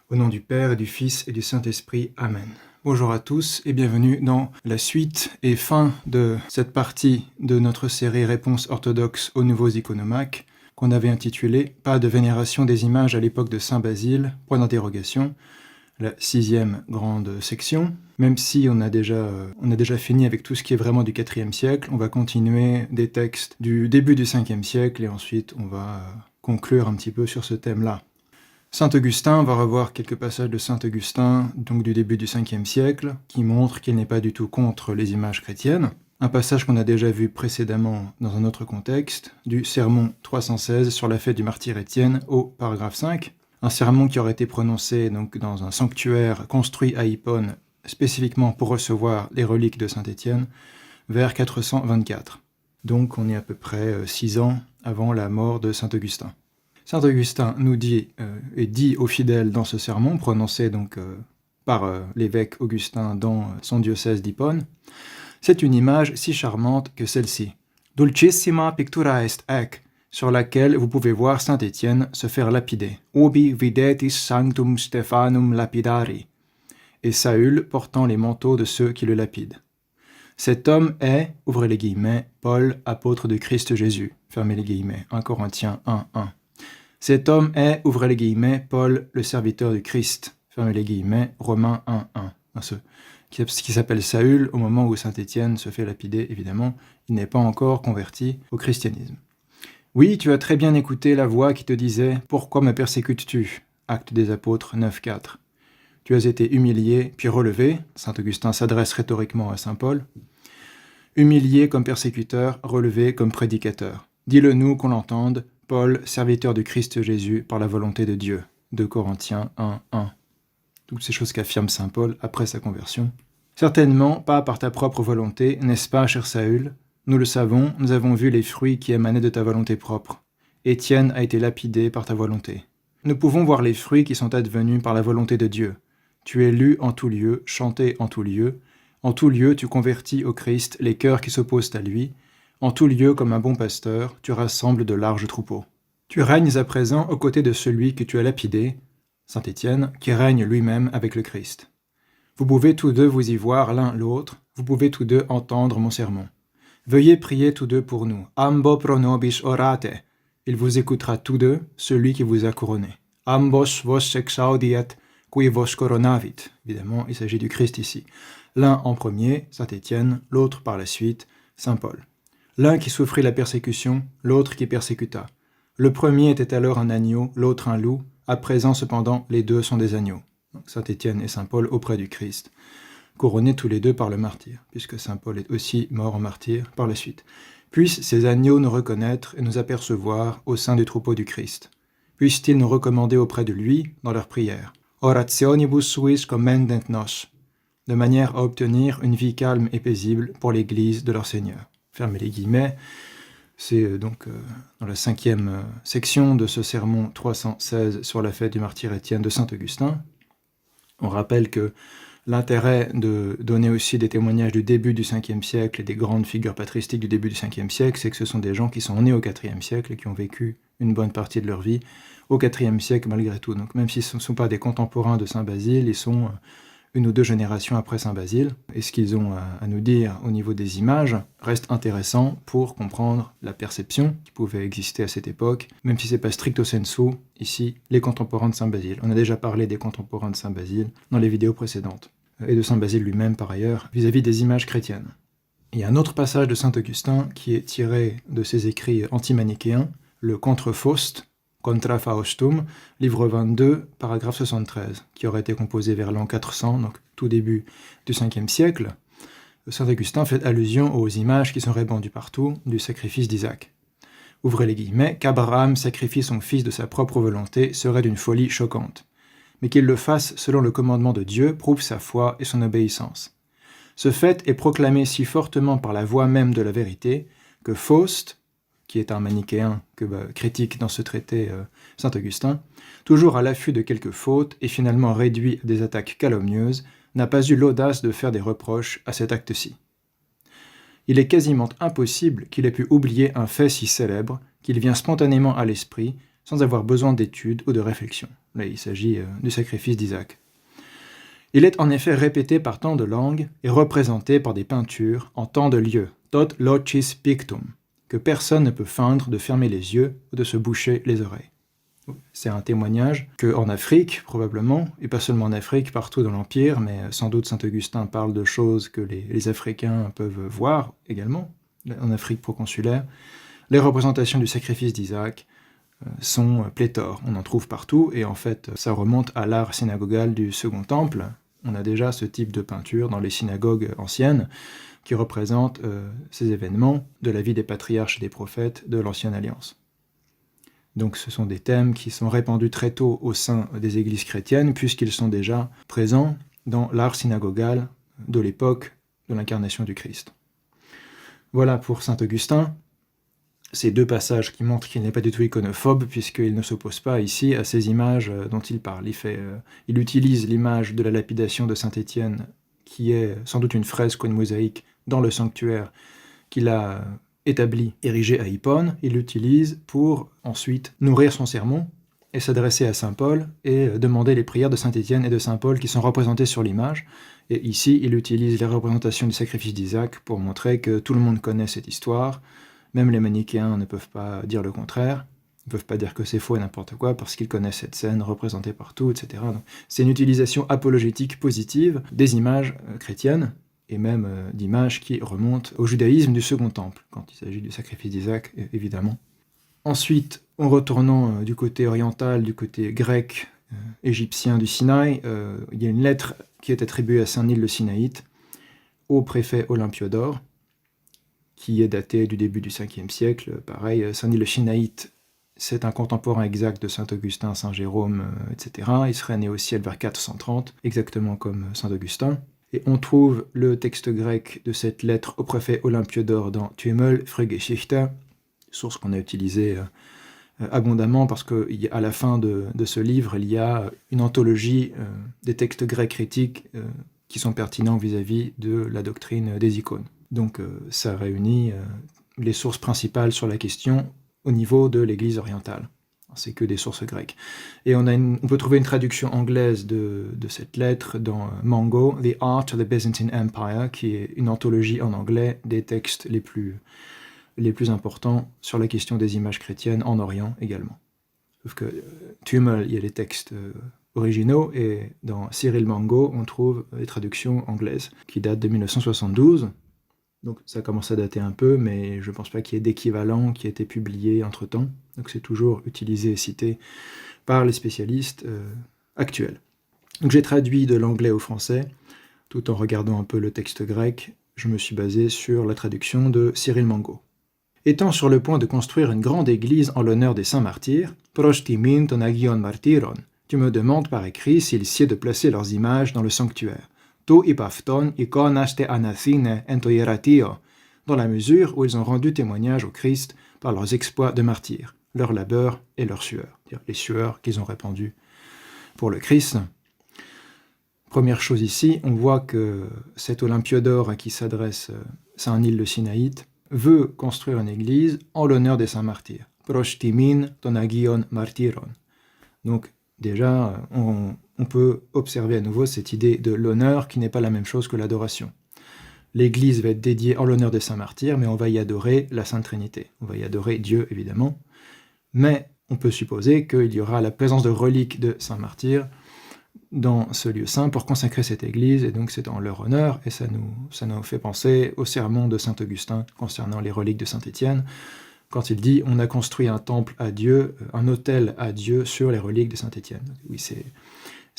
Au nom du Père et du Fils et du Saint-Esprit. Amen. Bonjour à tous et bienvenue dans la suite et fin de cette partie de notre série Réponses orthodoxes aux nouveaux iconomachs qu'on avait intitulée « Pas de vénération des images à l'époque de Saint Basile », point d'interrogation, la 6e grande section. Même si on a déjà fini avec tout ce qui est vraiment du 4e siècle, on va continuer des textes du début du 5e siècle et ensuite on va conclure un petit peu sur ce thème-là. Saint Augustin, on va revoir quelques passages de Saint Augustin, donc du début du 5e siècle, qui montrent qu'il n'est pas du tout contre les images chrétiennes. Un passage qu'on a déjà vu précédemment dans un autre contexte, du sermon 316 sur la fête du martyr Étienne au paragraphe 5. Un sermon qui aurait été prononcé donc dans un sanctuaire construit à Hippone, spécifiquement pour recevoir les reliques de Saint Étienne, vers 424. Donc on est à peu près 6 ans avant la mort de Saint Augustin. Saint Augustin nous dit aux fidèles dans ce sermon, prononcé donc par l'évêque Augustin dans son diocèse d'Hippone, c'est une image si charmante que celle-ci. Dulcissima pictura est ec, sur laquelle vous pouvez voir Saint Étienne se faire lapider. Ubi videtis sanctum Stephanum lapidari. Et Saül portant les manteaux de ceux qui le lapident. Cet homme est, ouvrez les guillemets, Paul, apôtre de Christ Jésus, fermez les guillemets, 1 Corinthiens 1:1. Cet homme est, ouvrez les guillemets, Paul, le serviteur du Christ, fermez les guillemets, Romains 1:1. Ce qui s'appelle Saül, au moment où Saint Étienne se fait lapider, évidemment, il n'est pas encore converti au christianisme. Oui, tu as très bien écouté la voix qui te disait « Pourquoi me persécutes-tu » Actes des Apôtres 9:4. Tu as été humilié, puis relevé, Saint Augustin s'adresse rhétoriquement à Saint Paul, humilié comme persécuteur, relevé comme prédicateur. Dis-le-nous qu'on l'entende, Paul, serviteur du Christ Jésus par la volonté de Dieu. 2 Corinthiens 1:1. Toutes ces choses qu'affirme saint Paul après sa conversion. Certainement pas par ta propre volonté, n'est-ce pas, cher Saül? Nous le savons, nous avons vu les fruits qui émanaient de ta volonté propre. Étienne a été lapidé par ta volonté. Nous pouvons voir les fruits qui sont advenus par la volonté de Dieu. Tu es lu en tout lieu, chanté en tout lieu. En tout lieu, tu convertis au Christ les cœurs qui s'opposent à lui. En tout lieu, comme un bon pasteur, tu rassembles de larges troupeaux. Tu règnes à présent aux côtés de celui que tu as lapidé, Saint Étienne, qui règne lui-même avec le Christ. Vous pouvez tous deux vous y voir l'un l'autre, vous pouvez tous deux entendre mon sermon. Veuillez prier tous deux pour nous. Ambo pro nobis orate. Il vous écoutera tous deux, celui qui vous a couronné. Ambos vos exaudiat, qui vos coronavit. Évidemment, il s'agit du Christ ici. L'un en premier, Saint Étienne, l'autre par la suite, Saint Paul. L'un qui souffrit la persécution, l'autre qui persécuta. Le premier était alors un agneau, l'autre un loup. À présent, cependant, les deux sont des agneaux. Saint Étienne et Saint Paul auprès du Christ, couronnés tous les deux par le martyr, puisque Saint Paul est aussi mort en martyr par la suite. Puissent ces agneaux nous reconnaître et nous apercevoir au sein du troupeau du Christ. Puissent-ils nous recommander auprès de lui dans leurs prières. Orationibus suis commendent nos, de manière à obtenir une vie calme et paisible pour l'Église de leur Seigneur. Fermez les guillemets. C'est donc dans la 5e section de ce sermon 316 sur la fête du martyr Étienne de Saint Augustin. On rappelle que l'intérêt de donner aussi des témoignages du début du 5e siècle et des grandes figures patristiques du début du 5e siècle, c'est que ce sont des gens qui sont nés au 4e siècle et qui ont vécu une bonne partie de leur vie au 4e siècle malgré tout. Donc même s'ils ne sont pas des contemporains de Saint Basile, ils sont une ou deux générations après Saint Basile, et ce qu'ils ont à nous dire au niveau des images reste intéressant pour comprendre la perception qui pouvait exister à cette époque, même si c'est pas stricto sensu, ici, les contemporains de Saint Basile. On a déjà parlé des contemporains de Saint Basile dans les vidéos précédentes, et de Saint Basile lui-même par ailleurs, vis-à-vis des images chrétiennes. Il y a un autre passage de Saint Augustin qui est tiré de ses écrits antimanichéens, le Contre Faust, Contra Faustum, livre 22, paragraphe 73, qui aurait été composé vers l'an 400, donc tout début du 5e siècle. Saint Augustin fait allusion aux images qui sont répandues partout du sacrifice d'Isaac. Ouvrez les guillemets, qu'Abraham sacrifie son fils de sa propre volonté serait d'une folie choquante. Mais qu'il le fasse selon le commandement de Dieu prouve sa foi et son obéissance. Ce fait est proclamé si fortement par la voix même de la vérité que Faust, qui est un manichéen que critique dans ce traité Saint Augustin, toujours à l'affût de quelques fautes et finalement réduit à des attaques calomnieuses, n'a pas eu l'audace de faire des reproches à cet acte-ci. Il est quasiment impossible qu'il ait pu oublier un fait si célèbre qu'il vient spontanément à l'esprit, sans avoir besoin d'études ou de réflexion. Là, il s'agit du sacrifice d'Isaac. Il est en effet répété par tant de langues et représenté par des peintures en tant de lieux, tot locis pictum, que personne ne peut feindre de fermer les yeux ou de se boucher les oreilles. C'est un témoignage qu'en Afrique, probablement, et pas seulement en Afrique, partout dans l'Empire, mais sans doute saint Augustin parle de choses que les Africains peuvent voir également, en Afrique proconsulaire. Les représentations du sacrifice d'Isaac sont pléthores, on en trouve partout, et en fait, ça remonte à l'art synagogal du Second Temple. On a déjà ce type de peinture dans les synagogues anciennes, qui représentent ces événements de la vie des patriarches et des prophètes de l'Ancienne Alliance. Donc ce sont des thèmes qui sont répandus très tôt au sein des églises chrétiennes, puisqu'ils sont déjà présents dans l'art synagogal de l'époque de l'incarnation du Christ. Voilà pour saint Augustin, ces deux passages qui montrent qu'il n'est pas du tout iconophobe, puisqu'il ne s'oppose pas ici à ces images dont il parle. Il utilise l'image de la lapidation de saint Étienne, qui est sans doute une fresque ou une mosaïque dans le sanctuaire qu'il a établi, érigé à Hippone. Il l'utilise pour ensuite nourrir son sermon et s'adresser à saint Paul et demander les prières de saint Étienne et de saint Paul qui sont représentées sur l'image. Et ici, il utilise les représentations du sacrifice d'Isaac pour montrer que tout le monde connaît cette histoire. Même les manichéens ne peuvent pas dire le contraire, ne peuvent pas dire que c'est faux et n'importe quoi, parce qu'ils connaissent cette scène représentée partout, etc. Donc, c'est une utilisation apologétique positive des images chrétiennes, et même d'images qui remontent au judaïsme du Second Temple, quand il s'agit du sacrifice d'Isaac, évidemment. Ensuite, en retournant du côté oriental, du côté grec, égyptien du Sinaï, il y a une lettre qui est attribuée à saint Nil le Sinaïte, au préfet Olympiodore, qui est daté du début du 5e siècle. Pareil, saint Nil le Sinaïte, c'est un contemporain exact de saint Augustin, saint Jérôme, etc. Il serait né au ciel vers 430, exactement comme saint Augustin. Et on trouve le texte grec de cette lettre au préfet Olympiodore dans Thumel Frühgeschichte, source qu'on a utilisée abondamment parce qu'à la fin de ce livre, il y a une anthologie des textes grecs critiques qui sont pertinents vis-à-vis de la doctrine des icônes. Donc ça réunit les sources principales sur la question au niveau de l'Église orientale. C'est que des sources grecques. Et on peut trouver une traduction anglaise de cette lettre dans Mango, The Art of the Byzantine Empire, qui est une anthologie en anglais des textes les plus importants sur la question des images chrétiennes en Orient également. Sauf que Thumel, il y a les textes originaux, et dans Cyril Mango, on trouve les traductions anglaises, qui datent de 1972. Donc ça commence à dater un peu, mais je ne pense pas qu'il y ait d'équivalent qui ait été publié entre-temps. Donc c'est toujours utilisé et cité par les spécialistes actuels. Donc j'ai traduit de l'anglais au français, tout en regardant un peu le texte grec. Je me suis basé sur la traduction de Cyril Mango. Étant sur le point de construire une grande église en l'honneur des saints martyrs, prostimin ton agion martyron, tu me demandes par écrit s'il sied de placer leurs images dans le sanctuaire. To ipafton ikonaste anathine ento hieratio, dans la mesure où ils ont rendu témoignage au Christ par leurs exploits de martyrs, leur labeur et leur sueur, c'est-à-dire les sueurs qu'ils ont répandues pour le Christ. Première chose ici, on voit que cet Olympiodore à qui s'adresse saint Nil le Sinaïte veut construire une église en l'honneur des saints martyrs. Prostimin ton agion martyron. Donc déjà, on peut observer à nouveau cette idée de l'honneur qui n'est pas la même chose que l'adoration. L'église va être dédiée en l'honneur des saints martyrs, mais on va y adorer la Sainte Trinité. On va y adorer Dieu, évidemment, mais on peut supposer qu'il y aura la présence de reliques de saints martyrs dans ce lieu saint pour consacrer cette église, et donc c'est en leur honneur, et ça nous fait penser au sermon de saint Augustin concernant les reliques de saint Étienne, quand il dit « on a construit un temple à Dieu, un autel à Dieu sur les reliques de saint Étienne ». Oui,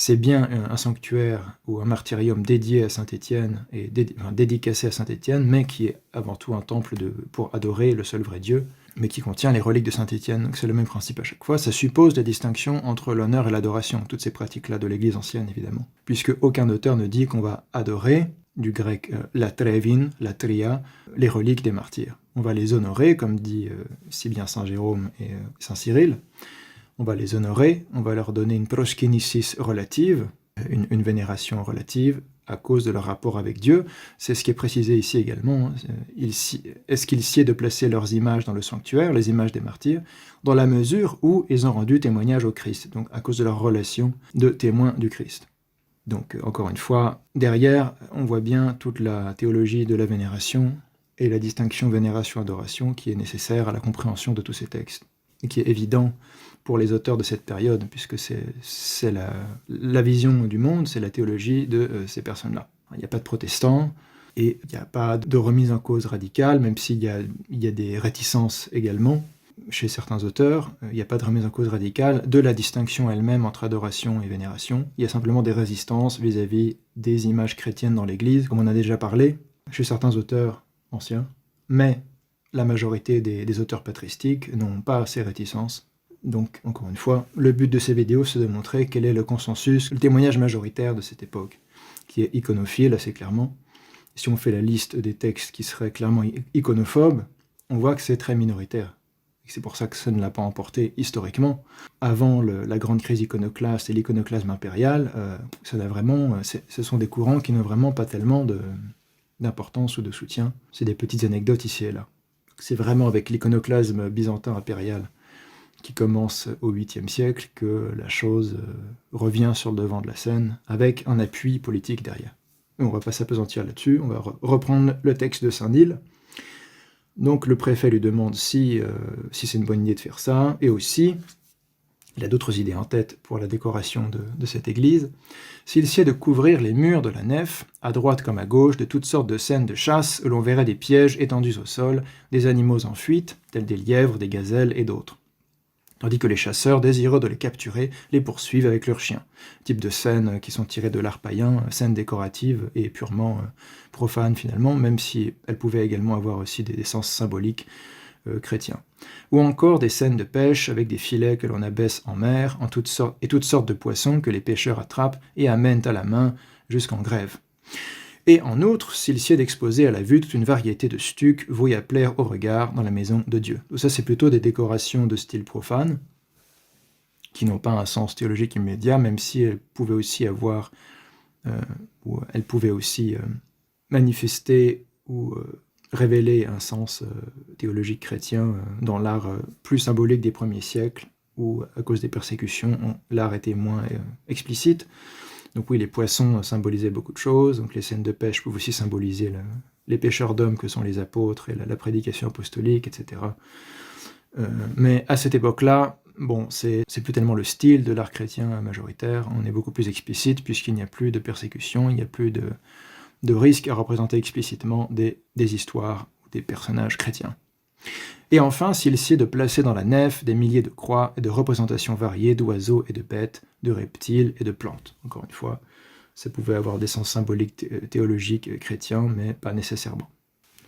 c'est bien un sanctuaire ou un martyrium dédié à saint Étienne, et dédicacé à saint Étienne, mais qui est avant tout un temple pour adorer le seul vrai Dieu, mais qui contient les reliques de saint Étienne. Donc c'est le même principe à chaque fois. Ça suppose la distinction entre l'honneur et l'adoration, toutes ces pratiques-là de l'Église ancienne, évidemment. Puisque aucun auteur ne dit qu'on va adorer, du grec latrevin, latria, les reliques des martyrs. On va les honorer, comme dit si bien saint Jérôme et saint Cyril. On va les honorer, on va leur donner une proskinisis relative, une vénération relative, à cause de leur rapport avec Dieu. C'est ce qui est précisé ici également. Est-ce qu'il sied de placer leurs images dans le sanctuaire, les images des martyrs, dans la mesure où ils ont rendu témoignage au Christ, donc à cause de leur relation de témoins du Christ. Donc, encore une fois, derrière, on voit bien toute la théologie de la vénération et la distinction vénération-adoration qui est nécessaire à la compréhension de tous ces textes, et qui est évident pour les auteurs de cette période, puisque c'est la vision du monde, c'est la théologie de ces personnes-là. Il n'y a pas de protestants, et il n'y a pas de remise en cause radicale, même s'il y a des réticences également chez certains auteurs. Il n'y a pas de remise en cause radicale de la distinction elle-même entre adoration et vénération. Il y a simplement des résistances vis-à-vis des images chrétiennes dans l'Église, comme on a déjà parlé, chez certains auteurs anciens, mais la majorité des auteurs patristiques n'ont pas ces réticences. Donc, encore une fois, le but de ces vidéos, c'est de montrer quel est le consensus, le témoignage majoritaire de cette époque, qui est iconophile assez clairement. Si on fait la liste des textes qui seraient clairement iconophobes, on voit que c'est très minoritaire. C'est pour ça que ça ne l'a pas emporté historiquement. Avant la grande crise iconoclaste et l'iconoclasme impérial, ce sont des courants qui n'ont vraiment pas tellement d'importance ou de soutien. C'est des petites anecdotes ici et là. C'est vraiment avec l'iconoclasme byzantin impérial qui commence au 8e siècle que la chose revient sur le devant de la scène avec un appui politique derrière. On ne va pas s'appesantir là-dessus, on va reprendre le texte de Saint-Nil. Donc le préfet lui demande si c'est une bonne idée de faire ça, et aussi, il a d'autres idées en tête pour la décoration de cette église, s'il sied de couvrir les murs de la nef, à droite comme à gauche, de toutes sortes de scènes de chasse où l'on verrait des pièges étendus au sol, des animaux en fuite, tels des lièvres, des gazelles et d'autres. Tandis que les chasseurs, désireux de les capturer, les poursuivent avec leurs chiens. Type de scènes qui sont tirées de l'art païen, scènes décoratives et purement profanes finalement, même si elles pouvaient également avoir aussi des sens symboliques chrétiens. Ou encore des scènes de pêche avec des filets que l'on abaisse en mer, toutes sortes de poissons que les pêcheurs attrapent et amènent à la main jusqu'en grève. Et en outre, s'il sied d'exposer à la vue toute une variété de stucs voués à plaire au regard dans la maison de Dieu. Donc ça, c'est plutôt des décorations de style profane, qui n'ont pas un sens théologique immédiat, même si elles pouvaient aussi manifester ou révéler un sens théologique chrétien dans l'art plus symbolique des premiers siècles, où à cause des persécutions, l'art était moins explicite. Donc oui, les poissons symbolisaient beaucoup de choses, donc les scènes de pêche peuvent aussi symboliser les pêcheurs d'hommes que sont les apôtres et la prédication apostolique, etc. Mais à cette époque-là, c'est plus tellement le style de l'art chrétien majoritaire, on est beaucoup plus explicite puisqu'il n'y a plus de persécution, il n'y a plus de risque à représenter explicitement des histoires ou des personnages chrétiens. Et enfin, s'il sied de placer dans la nef des milliers de croix et de représentations variées d'oiseaux et de bêtes, de reptiles et de plantes. Encore une fois, ça pouvait avoir des sens symboliques théologiques chrétiens, mais pas nécessairement.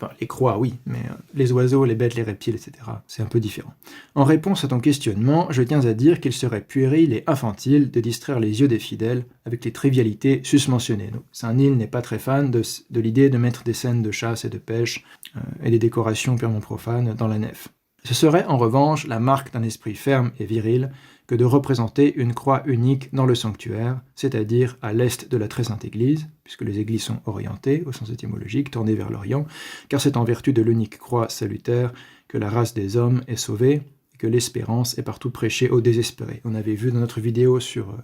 Enfin, les croix, oui, mais les oiseaux, les bêtes, les reptiles, etc., c'est un peu différent. En réponse à ton questionnement, je tiens à dire qu'il serait puéril et infantile de distraire les yeux des fidèles avec les trivialités susmentionnées. Donc, Saint-Nil n'est pas très fan de l'idée de mettre des scènes de chasse et de pêche et des décorations purement profanes dans la nef. Ce serait en revanche la marque d'un esprit ferme et viril que de représenter une croix unique dans le sanctuaire, c'est-à-dire à l'est de la très sainte Église, puisque les églises sont orientées, au sens étymologique, tournées vers l'Orient, car c'est en vertu de l'unique croix salutaire que la race des hommes est sauvée, et que l'espérance est partout prêchée aux désespérés. On avait vu dans notre vidéo sur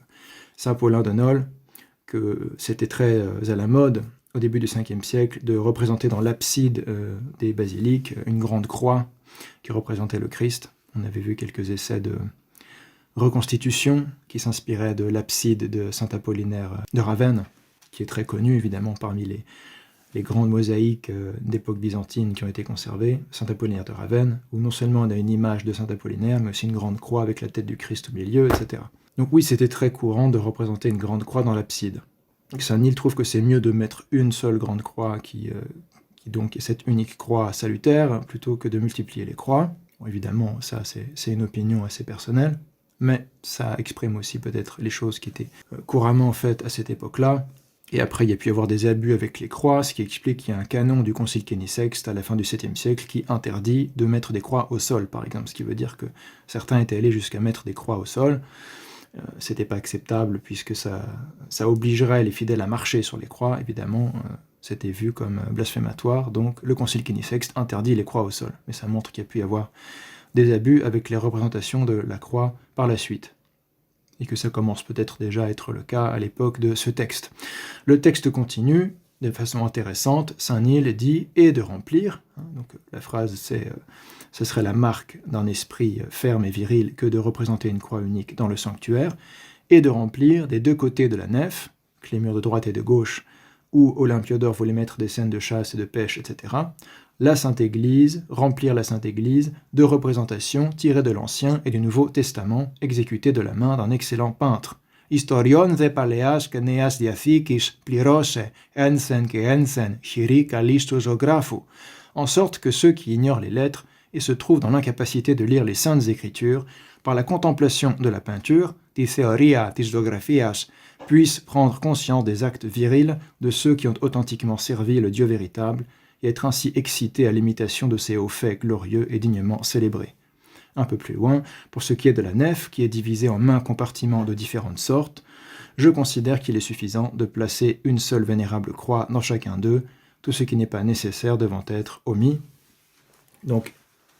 saint Paulin de Nol que c'était très à la mode, au début du 5e siècle, de représenter dans l'abside des basiliques une grande croix qui représentait le Christ. On avait vu quelques essais de reconstitution qui s'inspirait de l'abside de saint Apollinaire de Ravenne, qui est très connu évidemment parmi les grandes mosaïques d'époque byzantine qui ont été conservées, saint Apollinaire de Ravenne, où non seulement on a une image de saint Apollinaire, mais aussi une grande croix avec la tête du Christ au milieu, etc. Donc oui, c'était très courant de représenter une grande croix dans l'abside. Saint-Nil trouve que c'est mieux de mettre une seule grande croix qui donc est cette unique croix salutaire, plutôt que de multiplier les croix. Bon, évidemment, ça c'est une opinion assez personnelle, mais ça exprime aussi peut-être les choses qui étaient couramment faites à cette époque-là. Et après, il y a pu y avoir des abus avec les croix, ce qui explique qu'il y a un canon du Concile Kénisexte à la fin du 7e siècle qui interdit de mettre des croix au sol, par exemple, ce qui veut dire que certains étaient allés jusqu'à mettre des croix au sol, C'était pas acceptable puisque ça obligerait les fidèles à marcher sur les croix, évidemment, c'était vu comme blasphématoire, donc le concile Clinisexte interdit les croix au sol. Mais ça montre qu'il y a pu y avoir des abus avec les représentations de la croix par la suite, et que ça commence peut-être déjà à être le cas à l'époque de ce texte. Le texte continue de façon intéressante, Saint Nil dit « et de remplir », donc la phrase c'est ce serait la marque d'un esprit ferme et viril que de représenter une croix unique dans le sanctuaire, et de remplir des deux côtés de la nef, les murs de droite et de gauche, où Olympiodore voulait mettre des scènes de chasse et de pêche, etc., la Sainte Église, remplir la Sainte Église de représentations tirées de l'Ancien et du Nouveau Testament, exécutées de la main d'un excellent peintre. Historion de paleas keneas diathikis plirose ensen ke ensen chiri kalistosographu, en sorte que ceux qui ignorent les lettres et se trouvent dans l'incapacité de lire les Saintes Écritures, par la contemplation de la peinture, des theoria tisdographias, puissent prendre conscience des actes virils de ceux qui ont authentiquement servi le Dieu véritable, et être ainsi excités à l'imitation de ces hauts faits glorieux et dignement célébrés. Un peu plus loin, pour ce qui est de la nef, qui est divisée en maints compartiments de différentes sortes, je considère qu'il est suffisant de placer une seule vénérable croix dans chacun d'eux, tout ce qui n'est pas nécessaire devant être omis. Donc,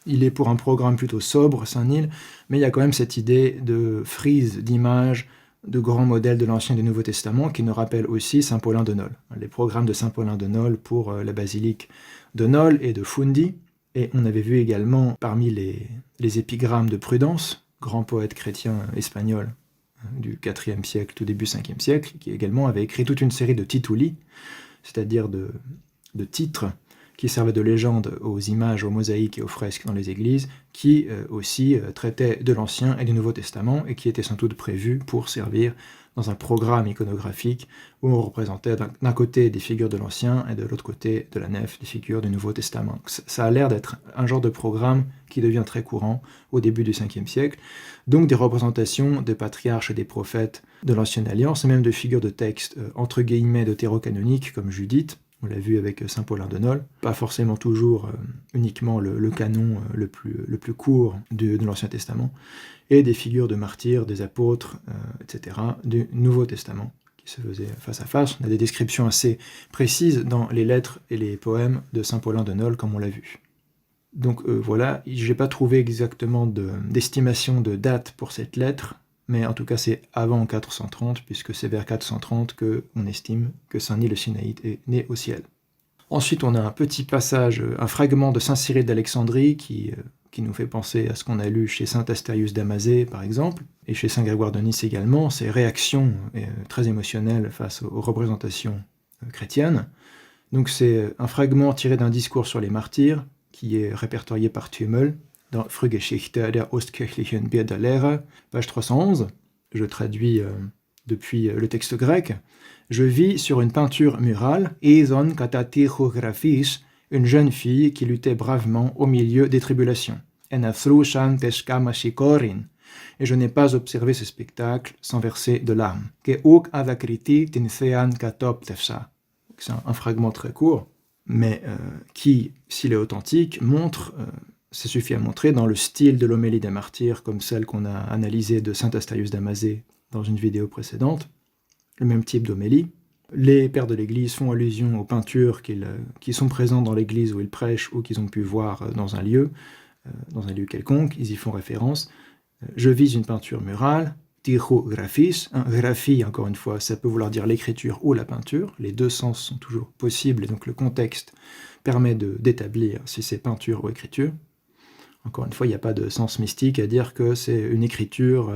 il est pour un programme plutôt sobre, Saint-Nil, mais il y a quand même cette idée de frise, d'image, de grands modèles de l'Ancien et du Nouveau Testament qui nous rappellent aussi Saint Paulin de Nol. Les programmes de Saint Paulin de Nol pour la basilique de Nol et de Fundi. Et on avait vu également parmi les épigrammes de Prudence, grand poète chrétien espagnol du IVe siècle, tout début 5e siècle, qui également avait écrit toute une série de tituli, c'est-à-dire de titres qui servaient de légende aux images, aux mosaïques et aux fresques dans les églises, qui aussi traitaient de l'Ancien et du Nouveau Testament et qui étaient sans doute prévus pour servir dans un programme iconographique où on représentait d'un côté des figures de l'Ancien et de l'autre côté de la nef des figures du Nouveau Testament. Donc, ça a l'air d'être un genre de programme qui devient très courant au début du 5e siècle, donc des représentations des patriarches et des prophètes de l'Ancienne Alliance, et même de figures de textes entre guillemets deutérocanoniques comme Judith. On l'a vu avec Saint Paulin de Nol, pas forcément toujours uniquement le canon le plus court de l'Ancien Testament, et des figures de martyrs, des apôtres, etc., du Nouveau Testament, qui se faisaient face à face. On a des descriptions assez précises dans les lettres et les poèmes de Saint Paulin de Nol, comme on l'a vu. Donc voilà, je n'ai pas trouvé exactement d'estimation de date pour cette lettre, mais en tout cas c'est avant 430, puisque c'est vers 430 qu'on estime que Saint Nil le Sinaïte est né au ciel. Ensuite, on a un petit passage, un fragment de Saint Cyril d'Alexandrie qui nous fait penser à ce qu'on a lu chez Saint Astérius d'Amazée, par exemple, et chez Saint Grégoire de Nice également, ces réactions très émotionnelles face aux représentations chrétiennes. Donc c'est un fragment tiré d'un discours sur les martyrs, qui est répertorié par Thümmel, dans Frühgeschichte der Ostkirchlichen Bilderlehre, page 311. Je traduis depuis le texte grec. Je vis sur une peinture murale, Eson katatichographis, une jeune fille qui luttait bravement au milieu des tribulations. Et je n'ai pas observé ce spectacle sans verser de larmes. C'est un fragment très court, mais qui, s'il est authentique, montre... Ça suffit à montrer dans le style de l'homélie des martyrs, comme celle qu'on a analysée de Saint Astérius d'Amazée dans une vidéo précédente, le même type d'homélie. Les pères de l'Église font allusion aux peintures qui sont présentes dans l'Église où ils prêchent ou qu'ils ont pu voir dans un lieu quelconque, ils y font référence. Je vise une peinture murale, tychographis, graphie, encore une fois, ça peut vouloir dire l'écriture ou la peinture, les deux sens sont toujours possibles, et donc le contexte permet d'établir si c'est peinture ou écriture. Encore une fois, il n'y a pas de sens mystique à dire que c'est une écriture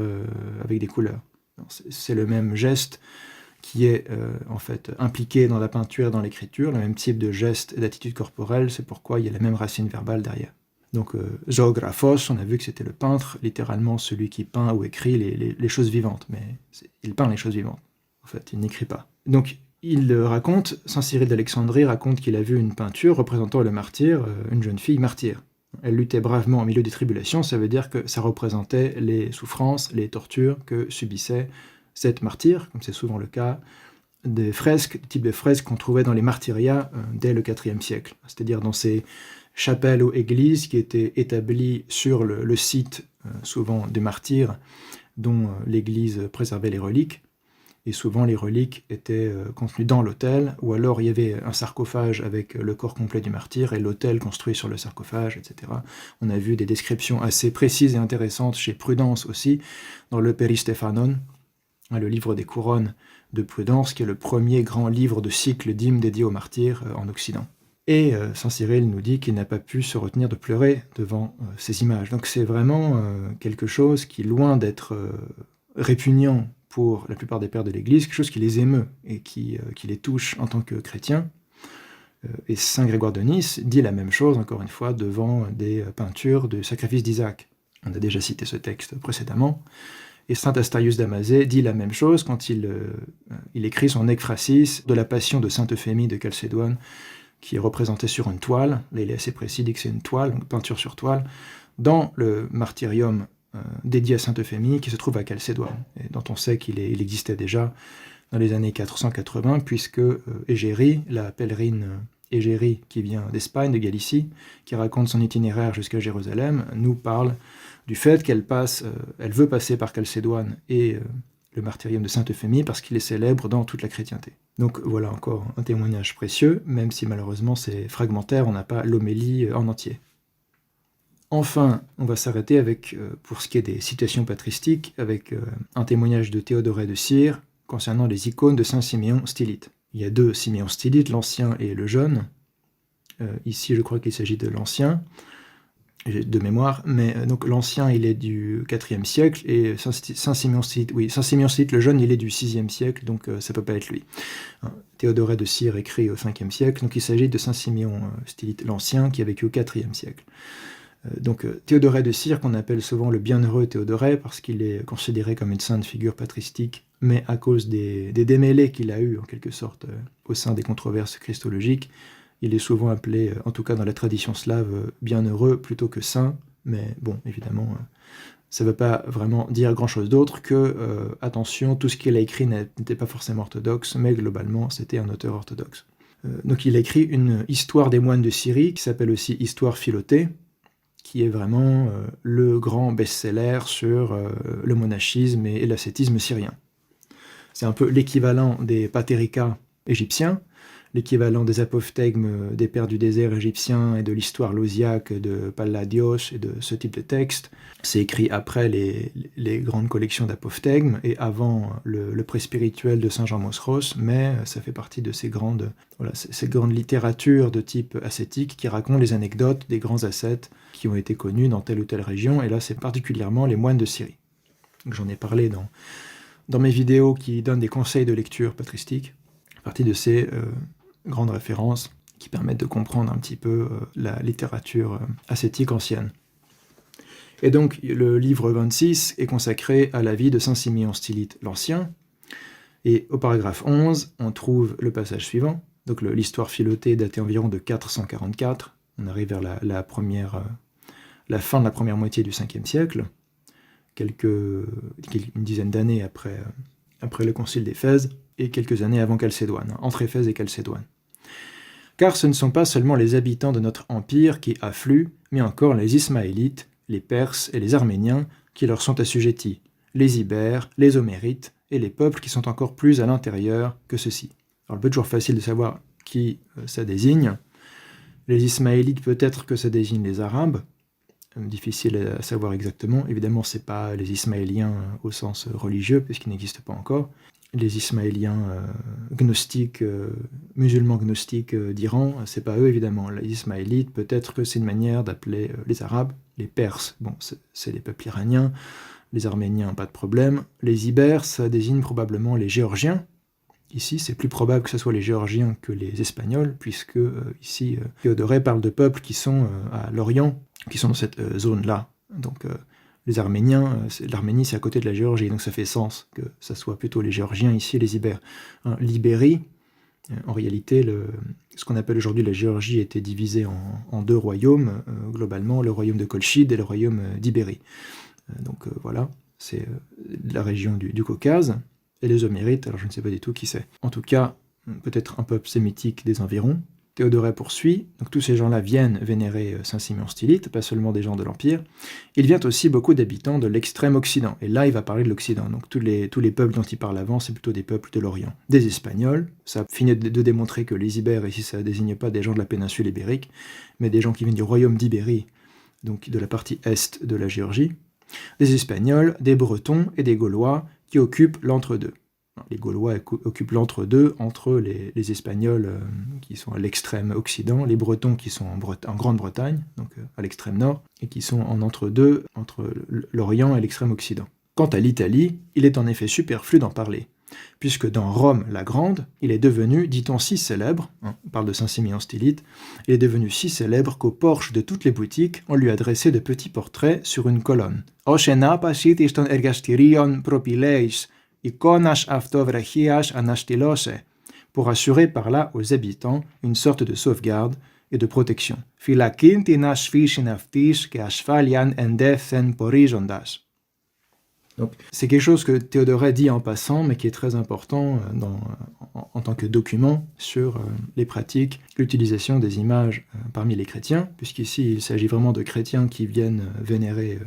avec des couleurs. C'est le même geste qui est en fait impliqué dans la peinture et dans l'écriture, le même type de geste et d'attitude corporelle, c'est pourquoi il y a la même racine verbale derrière. Donc zographos, on a vu que c'était le peintre, littéralement celui qui peint ou écrit les choses vivantes, mais il peint les choses vivantes, en fait, il n'écrit pas. Donc il raconte, Saint Cyril d'Alexandrie raconte qu'il a vu une peinture représentant le martyr, une jeune fille martyre. Elle luttait bravement au milieu des tribulations, ça veut dire que ça représentait les souffrances, les tortures que subissait cette martyre, comme c'est souvent le cas, des fresques, des types de fresques qu'on trouvait dans les martyriats dès le IVe siècle, c'est-à-dire dans ces chapelles ou églises qui étaient établies sur le site, souvent des martyrs, dont l'Église préservait les reliques. Et souvent, les reliques étaient contenues dans l'autel, ou alors il y avait un sarcophage avec le corps complet du martyr et l'autel construit sur le sarcophage, etc. On a vu des descriptions assez précises et intéressantes chez Prudence aussi, dans le Peristéphanon, le livre des couronnes de Prudence, qui est le premier grand livre de cycle d'hymnes dédié aux martyrs en Occident. Et saint Cyril nous dit qu'il n'a pas pu se retenir de pleurer devant ces images. Donc c'est vraiment quelque chose qui, loin d'être répugnant pour la plupart des pères de l'Église, quelque chose qui les émeut et qui les touche en tant que chrétiens. Et saint Grégoire de Nice dit la même chose, encore une fois, devant des peintures du sacrifice d'Isaac. On a déjà cité ce texte précédemment. Et saint Astérius Damasé dit la même chose quand il écrit son Ekphrasis de la passion de sainte Euphémie de Chalcédoine, qui est représentée sur une toile. Là, il est assez précis, il dit que c'est une toile, donc peinture sur toile, dans le martyrium dédié à sainte Euphémie, qui se trouve à Chalcédoine, et dont on sait qu'il existait déjà dans les années 480, puisque Égérie, la pèlerine Égérie qui vient d'Espagne, de Galicie, qui raconte son itinéraire jusqu'à Jérusalem, nous parle du fait qu'elle veut passer par Chalcédoine et le martyrium de sainte Euphémie parce qu'il est célèbre dans toute la chrétienté. Donc voilà encore un témoignage précieux, même si malheureusement c'est fragmentaire, on n'a pas l'homélie en entier. Enfin, on va s'arrêter avec, pour ce qui est des citations patristiques, avec un témoignage de Théodoret de Cire concernant les icônes de saint Siméon Stylite. Il y a deux Siméon Stylite, l'ancien et le jeune. Ici, je crois qu'il s'agit de l'ancien, de mémoire, mais donc l'ancien, il est du IVe siècle, et saint Siméon Stylite, oui, saint Siméon Stylite, le jeune, il est du VIe siècle, donc ça peut pas être lui. Théodoret de Cire écrit au Ve siècle, donc il s'agit de saint Siméon Stylite l'ancien, qui a vécu au IVe siècle. Donc Théodoret de Cire, qu'on appelle souvent le bienheureux Théodoret, parce qu'il est considéré comme une sainte figure patristique, mais à cause des démêlés qu'il a eus, en quelque sorte, au sein des controverses christologiques, il est souvent appelé, en tout cas dans la tradition slave, bienheureux plutôt que saint, mais bon, évidemment, ça ne veut pas vraiment dire grand-chose d'autre que, attention, tout ce qu'il a écrit n'était pas forcément orthodoxe, mais globalement, c'était un auteur orthodoxe. Donc il a écrit une histoire des moines de Syrie, qui s'appelle aussi Histoire Philotée, qui est vraiment le grand best-seller sur le monachisme et l'ascétisme syrien. C'est un peu l'équivalent des patérikas égyptiens, l'équivalent des apophthegmes des pères du désert égyptiens et de l'histoire lausiaque de Palladios et de ce type de textes. C'est écrit après les grandes collections d'apophthegmes et avant le pré spirituel de Saint Jean Mosros, mais ça fait partie de ces grandes littératures de type ascétique qui racontent les anecdotes des grands ascètes qui ont été connus dans telle ou telle région, et là c'est particulièrement les moines de Syrie. J'en ai parlé dans mes vidéos qui donnent des conseils de lecture patristique, à partir de ces grandes références qui permettent de comprendre un petit peu la littérature ascétique ancienne. Et donc le livre 26 est consacré à la vie de saint Siméon Stylite l'Ancien, et au paragraphe 11, on trouve le passage suivant, donc l'histoire philotée datée environ de 444, on arrive vers la fin de la première moitié du 5e siècle, une dizaine d'années après le concile d'Éphèse, et quelques années avant Chalcédoine, entre Éphèse et Chalcédoine. Car ce ne sont pas seulement les habitants de notre empire qui affluent, mais encore les Ismaélites, les Perses et les Arméniens qui leur sont assujettis, les Ibères, les Homérites et les peuples qui sont encore plus à l'intérieur que ceux-ci. Alors le peu toujours facile de savoir qui ça désigne. Les Ismaélites, peut-être que ça désigne les Arabes, difficile à savoir exactement. Évidemment, ce n'est pas les Ismaéliens au sens religieux, puisqu'ils n'existent pas encore. Les Ismaéliens gnostiques, musulmans gnostiques d'Iran, c'est pas eux évidemment. Les Ismaélites, peut-être que c'est une manière d'appeler les Arabes, les Perses, bon, c'est les peuples iraniens, les Arméniens, pas de problème. Les Ibères, ça désigne probablement les Géorgiens. Ici, c'est plus probable que ce soit les Géorgiens que les Espagnols, puisque ici, Théodoret parle de peuples qui sont à l'Orient, qui sont dans cette zone-là. Donc les Arméniens, l'Arménie c'est à côté de la Géorgie, donc ça fait sens que ça soit plutôt les Géorgiens ici, les Ibères. L'Ibérie, en réalité, ce qu'on appelle aujourd'hui la Géorgie était divisé en deux royaumes, globalement, le royaume de Colchide et le royaume d'Ibérie. Donc voilà, c'est la région du Caucase, et les Homérites, alors je ne sais pas du tout qui c'est. En tout cas, peut-être un peuple sémitique des environs, Théodoret poursuit, donc tous ces gens-là viennent vénérer Saint Siméon Stylite, pas seulement des gens de l'Empire. Il vient aussi beaucoup d'habitants de l'extrême Occident, et là il va parler de l'Occident, donc tous les peuples dont il parle avant, c'est plutôt des peuples de l'Orient. Des Espagnols, ça finit de démontrer que les Ibères, ici ça ne désigne pas des gens de la péninsule ibérique, mais des gens qui viennent du royaume d'Ibérie, donc de la partie est de la Géorgie. Des Espagnols, des Bretons et des Gaulois qui occupent l'entre-deux. Les Gaulois occupent l'entre-deux entre les Espagnols qui sont à l'extrême occident, les Bretons qui sont en Grande-Bretagne, donc à l'extrême nord, et qui sont en entre-deux, entre l'Orient et l'extrême occident. Quant à l'Italie, il est en effet superflu d'en parler, puisque dans Rome la Grande, il est devenu, dit-on, si célèbre, on parle de Saint Siméon Stylite, il est devenu si célèbre qu'au porche de toutes les boutiques, on lui a dressé de petits portraits sur une colonne. Oshena pasit iston ergastirion propileis, Ikonas avtovrachias anastilose, pour assurer par là aux habitants une sorte de sauvegarde et de protection. Philakintinas fishinaftis ke asphalian endethen porizondas. Donc, c'est quelque chose que Théodoret dit en passant, mais qui est très important en tant que document sur les pratiques, l'utilisation des images parmi les chrétiens, puisqu'ici il s'agit vraiment de chrétiens qui viennent vénérer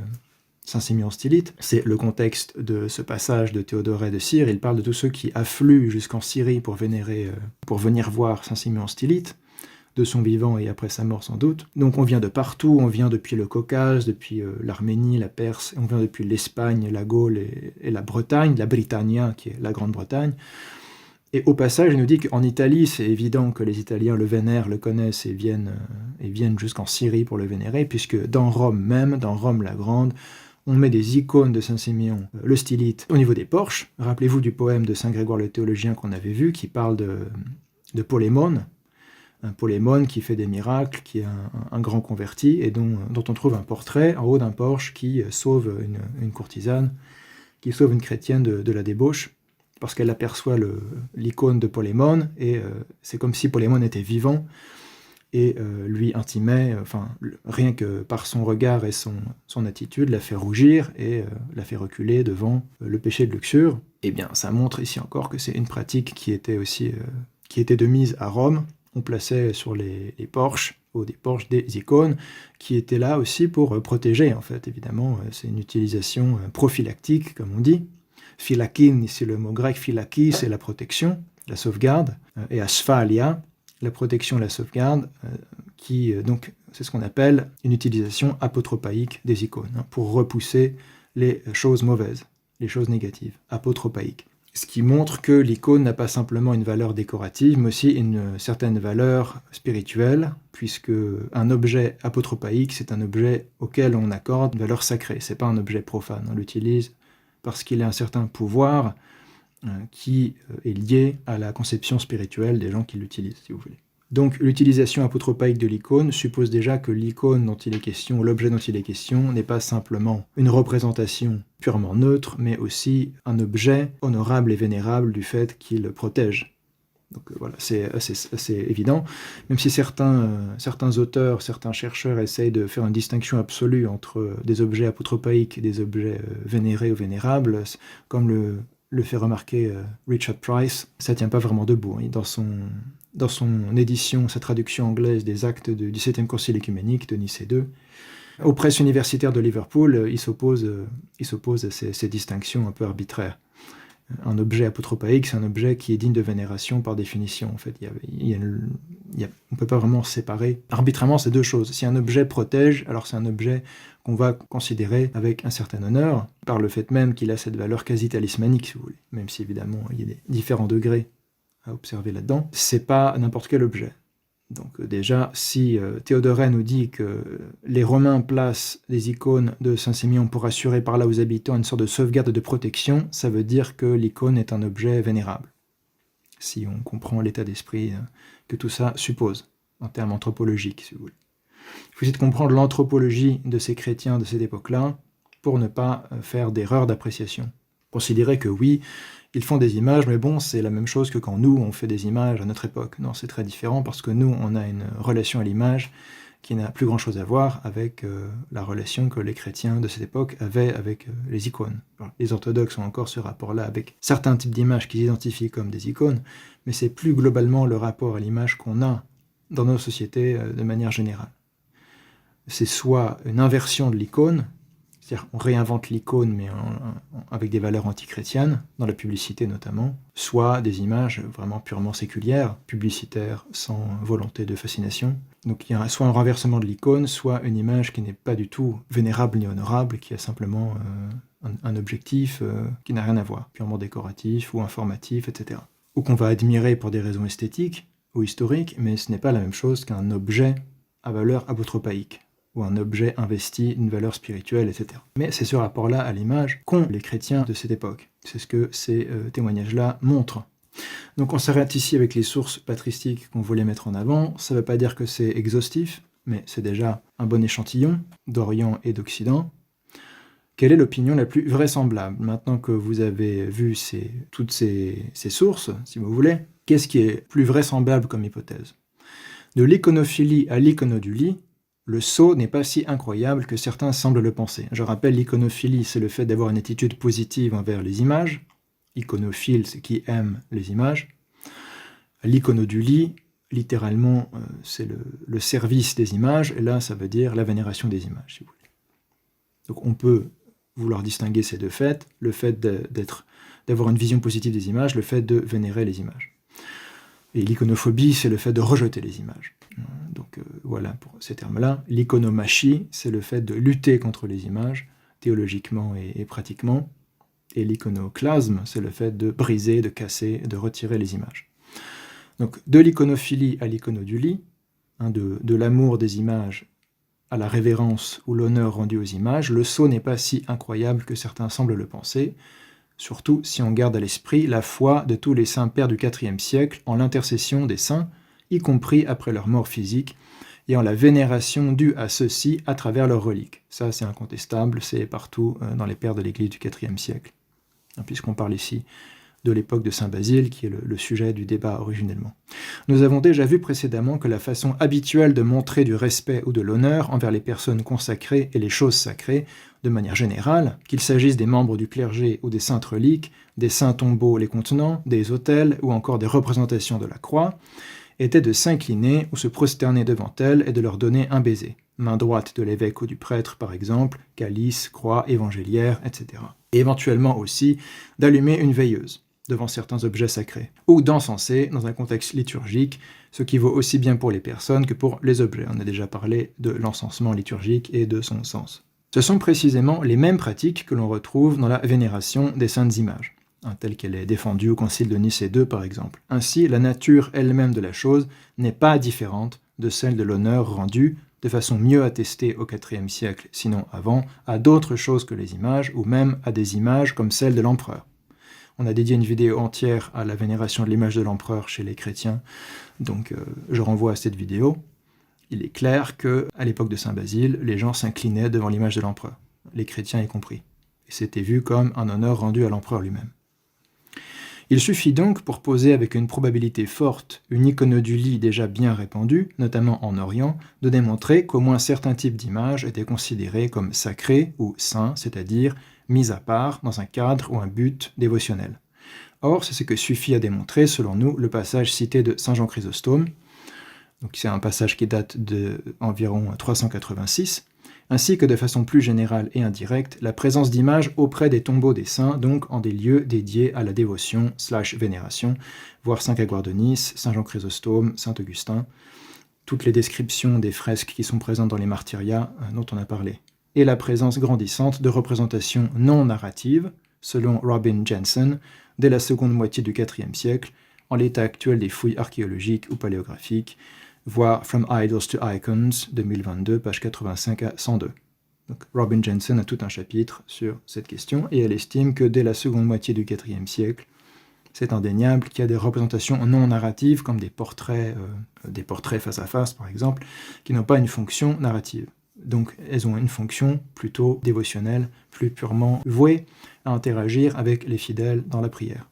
Saint Siméon Stylite. C'est le contexte de ce passage de Théodoret de Cire. Il parle de tous ceux qui affluent jusqu'en Syrie pour venir voir Saint Siméon Stylite, de son vivant et après sa mort sans doute. Donc on vient de partout, on vient depuis le Caucase, depuis l'Arménie, la Perse, on vient depuis l'Espagne, la Gaule et la Bretagne, la Britannia qui est la Grande-Bretagne. Et au passage, il nous dit qu'en Italie, c'est évident que les Italiens le vénèrent, le connaissent et viennent jusqu'en Syrie pour le vénérer, puisque dans Rome même, dans Rome la Grande, on met des icônes de Saint Siméon, le Stylite, au niveau des porches. Rappelez-vous du poème de Saint Grégoire le théologien qu'on avait vu, qui parle de Polémon, un Polémon qui fait des miracles, qui est un grand converti, et dont on trouve un portrait en haut d'un porche qui sauve une courtisane, qui sauve une chrétienne de la débauche, parce qu'elle aperçoit l'icône de Polémon, et c'est comme si Polémon était vivant, et lui intimait, rien que par son regard et son attitude, la fait rougir et la fait reculer devant le péché de luxure. Eh bien, ça montre ici encore que c'est une pratique qui était de mise à Rome. On plaçait sur les porches, des porches, des icônes, qui étaient là aussi pour protéger, en fait, évidemment. C'est une utilisation prophylactique, comme on dit. Phylakin, ici le mot grec, phylaki, c'est la protection, la sauvegarde, et asphalia, la protection, la sauvegarde, donc c'est ce qu'on appelle une utilisation apotropaïque des icônes, pour repousser les choses mauvaises, les choses négatives, apotropaïques. Ce qui montre que l'icône n'a pas simplement une valeur décorative, mais aussi une certaine valeur spirituelle, puisque un objet apotropaïque, c'est un objet auquel on accorde une valeur sacrée, c'est pas un objet profane, on l'utilise parce qu'il a un certain pouvoir qui est lié à la conception spirituelle des gens qui l'utilisent, si vous voulez. Donc l'utilisation apotropaïque de l'icône suppose déjà que l'icône dont il est question, l'objet dont il est question, n'est pas simplement une représentation purement neutre, mais aussi un objet honorable et vénérable du fait qu'il protège. Donc voilà, c'est assez évident, même si certains auteurs, certains chercheurs essayent de faire une distinction absolue entre des objets apotropaïques et des objets vénérés ou vénérables, comme le fait remarquer Richard Price, ça tient pas vraiment debout. Dans son édition, sa traduction anglaise des actes du XVIIe Concile œcuménique de Nicée II, aux presses universitaires de Liverpool, il s'oppose à ces distinctions un peu arbitraires. Un objet apotropaïque, c'est un objet qui est digne de vénération par définition. En fait, on ne peut pas vraiment séparer arbitrairement ces deux choses. Si un objet protège, alors c'est un objet qu'on va considérer avec un certain honneur, par le fait même qu'il a cette valeur quasi talismanique, si vous voulez, même si évidemment il y a des différents degrés à observer là-dedans. C'est pas n'importe quel objet. Donc déjà, si Théodoret nous dit que les Romains placent des icônes de Saint Siméon pour assurer par là aux habitants une sorte de sauvegarde et de protection, ça veut dire que l'icône est un objet vénérable. Si on comprend l'état d'esprit que tout ça suppose, en termes anthropologiques, si vous voulez. Il faut essayer de comprendre l'anthropologie de ces chrétiens de cette époque-là pour ne pas faire d'erreur d'appréciation. Considérer que oui, ils font des images, mais bon, c'est la même chose que quand nous, on fait des images à notre époque. Non, c'est très différent parce que nous, on a une relation à l'image qui n'a plus grand-chose à voir avec la relation que les chrétiens de cette époque avaient avec les icônes. Alors, les orthodoxes ont encore ce rapport-là avec certains types d'images qu'ils identifient comme des icônes, mais c'est plus globalement le rapport à l'image qu'on a dans nos sociétés de manière générale. C'est soit une inversion de l'icône, c'est-à-dire on réinvente l'icône mais avec des valeurs antichrétiennes, dans la publicité notamment, soit des images vraiment purement séculières, publicitaires, sans volonté de fascination. Donc il y a soit un renversement de l'icône, soit une image qui n'est pas du tout vénérable ni honorable, qui a simplement un objectif qui n'a rien à voir, purement décoratif ou informatif, etc. Ou qu'on va admirer pour des raisons esthétiques ou historiques, mais ce n'est pas la même chose qu'un objet à valeur apotropaïque, ou un objet investi d'une valeur spirituelle, etc. Mais c'est ce rapport-là à l'image qu'ont les chrétiens de cette époque. C'est ce que ces témoignages-là montrent. Donc on s'arrête ici avec les sources patristiques qu'on voulait mettre en avant. Ça ne veut pas dire que c'est exhaustif, mais c'est déjà un bon échantillon d'Orient et d'Occident. Quelle est l'opinion la plus vraisemblable? Maintenant que vous avez vu toutes ces sources, si vous voulez, qu'est-ce qui est plus vraisemblable comme hypothèse? De l'iconophilie à l'iconodulie, le saut n'est pas si incroyable que certains semblent le penser. Je rappelle, l'iconophilie, c'est le fait d'avoir une attitude positive envers les images. Iconophile, c'est qui aime les images. L'iconodulie, littéralement, c'est le service des images, et là, ça veut dire la vénération des images, si vous voulez. Donc on peut vouloir distinguer ces deux faits, le fait d'avoir une vision positive des images, le fait de vénérer les images. Et l'iconophobie, c'est le fait de rejeter les images. Donc voilà pour ces termes-là. L'iconomachie, c'est le fait de lutter contre les images, théologiquement et pratiquement. Et l'iconoclasme, c'est le fait de briser, de casser, de retirer les images. Donc de l'iconophilie à l'iconodulie, de l'amour des images à la révérence ou l'honneur rendu aux images, le saut n'est pas si incroyable que certains semblent le penser, surtout si on garde à l'esprit la foi de tous les saints pères du IVe siècle en l'intercession des saints, y compris après leur mort physique, et en la vénération due à ceux-ci à travers leurs reliques. Ça, c'est incontestable, c'est partout dans les pères de l'Église du IVe siècle. Puisqu'on parle ici de l'époque de Saint Basile, qui est le sujet du débat originellement. Nous avons déjà vu précédemment que la façon habituelle de montrer du respect ou de l'honneur envers les personnes consacrées et les choses sacrées, de manière générale, qu'il s'agisse des membres du clergé ou des saintes reliques, des saints tombeaux les contenant, des autels ou encore des représentations de la croix, était de s'incliner ou se prosterner devant elles et de leur donner un baiser. Main droite de l'évêque ou du prêtre, par exemple, calice, croix, évangéliaire, etc. Et éventuellement aussi d'allumer une veilleuse devant certains objets sacrés, ou d'encenser dans un contexte liturgique, ce qui vaut aussi bien pour les personnes que pour les objets. On a déjà parlé de l'encensement liturgique et de son sens. Ce sont précisément les mêmes pratiques que l'on retrouve dans la vénération des saintes images, telle qu'elle est défendue au concile de Nicée II par exemple. Ainsi, la nature elle-même de la chose n'est pas différente de celle de l'honneur rendu, de façon mieux attestée au IVe siècle, sinon avant, à d'autres choses que les images, ou même à des images comme celle de l'empereur. On a dédié une vidéo entière à la vénération de l'image de l'empereur chez les chrétiens, donc je renvoie à cette vidéo. Il est clair qu'à l'époque de Saint Basile, les gens s'inclinaient devant l'image de l'empereur, les chrétiens y compris. Et c'était vu comme un honneur rendu à l'empereur lui-même. Il suffit donc, pour poser avec une probabilité forte une iconodulie déjà bien répandue, notamment en Orient, de démontrer qu'au moins certains types d'images étaient considérés comme sacrés ou saints, c'est-à-dire mis à part dans un cadre ou un but dévotionnel. Or, c'est ce que suffit à démontrer, selon nous, le passage cité de Saint Jean Chrysostome, donc c'est un passage qui date d'environ 386, ainsi que de façon plus générale et indirecte, la présence d'images auprès des tombeaux des saints, donc en des lieux dédiés à la dévotion / vénération, voir Saint Grégoire de Nice, Saint Jean Chrysostome, Saint Augustin, toutes les descriptions des fresques qui sont présentes dans les martyriats dont on a parlé, et la présence grandissante de représentations non narratives, selon Robin Jensen, dès la seconde moitié du IVe siècle, en l'état actuel des fouilles archéologiques ou paléographiques, voir From Idols to Icons, 2022, page 85 à 102. Donc, Robin Jensen a tout un chapitre sur cette question, et elle estime que dès la seconde moitié du IVe siècle, c'est indéniable qu'il y a des représentations non narratives, comme des portraits face à face, par exemple, qui n'ont pas une fonction narrative. Donc, elles ont une fonction plutôt dévotionnelle, plus purement vouée à interagir avec les fidèles dans la prière.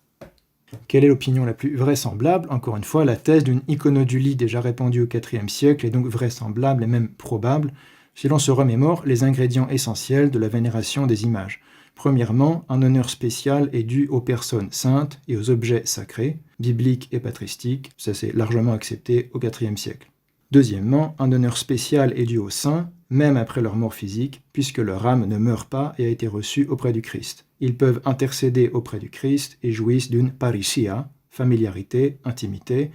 Quelle est l'opinion la plus vraisemblable? Encore une fois, la thèse d'une iconodulie déjà répandue au IVe siècle est donc vraisemblable et même probable si l'on se remémore les ingrédients essentiels de la vénération des images. Premièrement, un honneur spécial est dû aux personnes saintes et aux objets sacrés, bibliques et patristiques, ça c'est largement accepté au IVe siècle. Deuxièmement, un honneur spécial est dû aux saints, même après leur mort physique, puisque leur âme ne meurt pas et a été reçue auprès du Christ. Ils peuvent intercéder auprès du Christ et jouissent d'une parisia, familiarité, intimité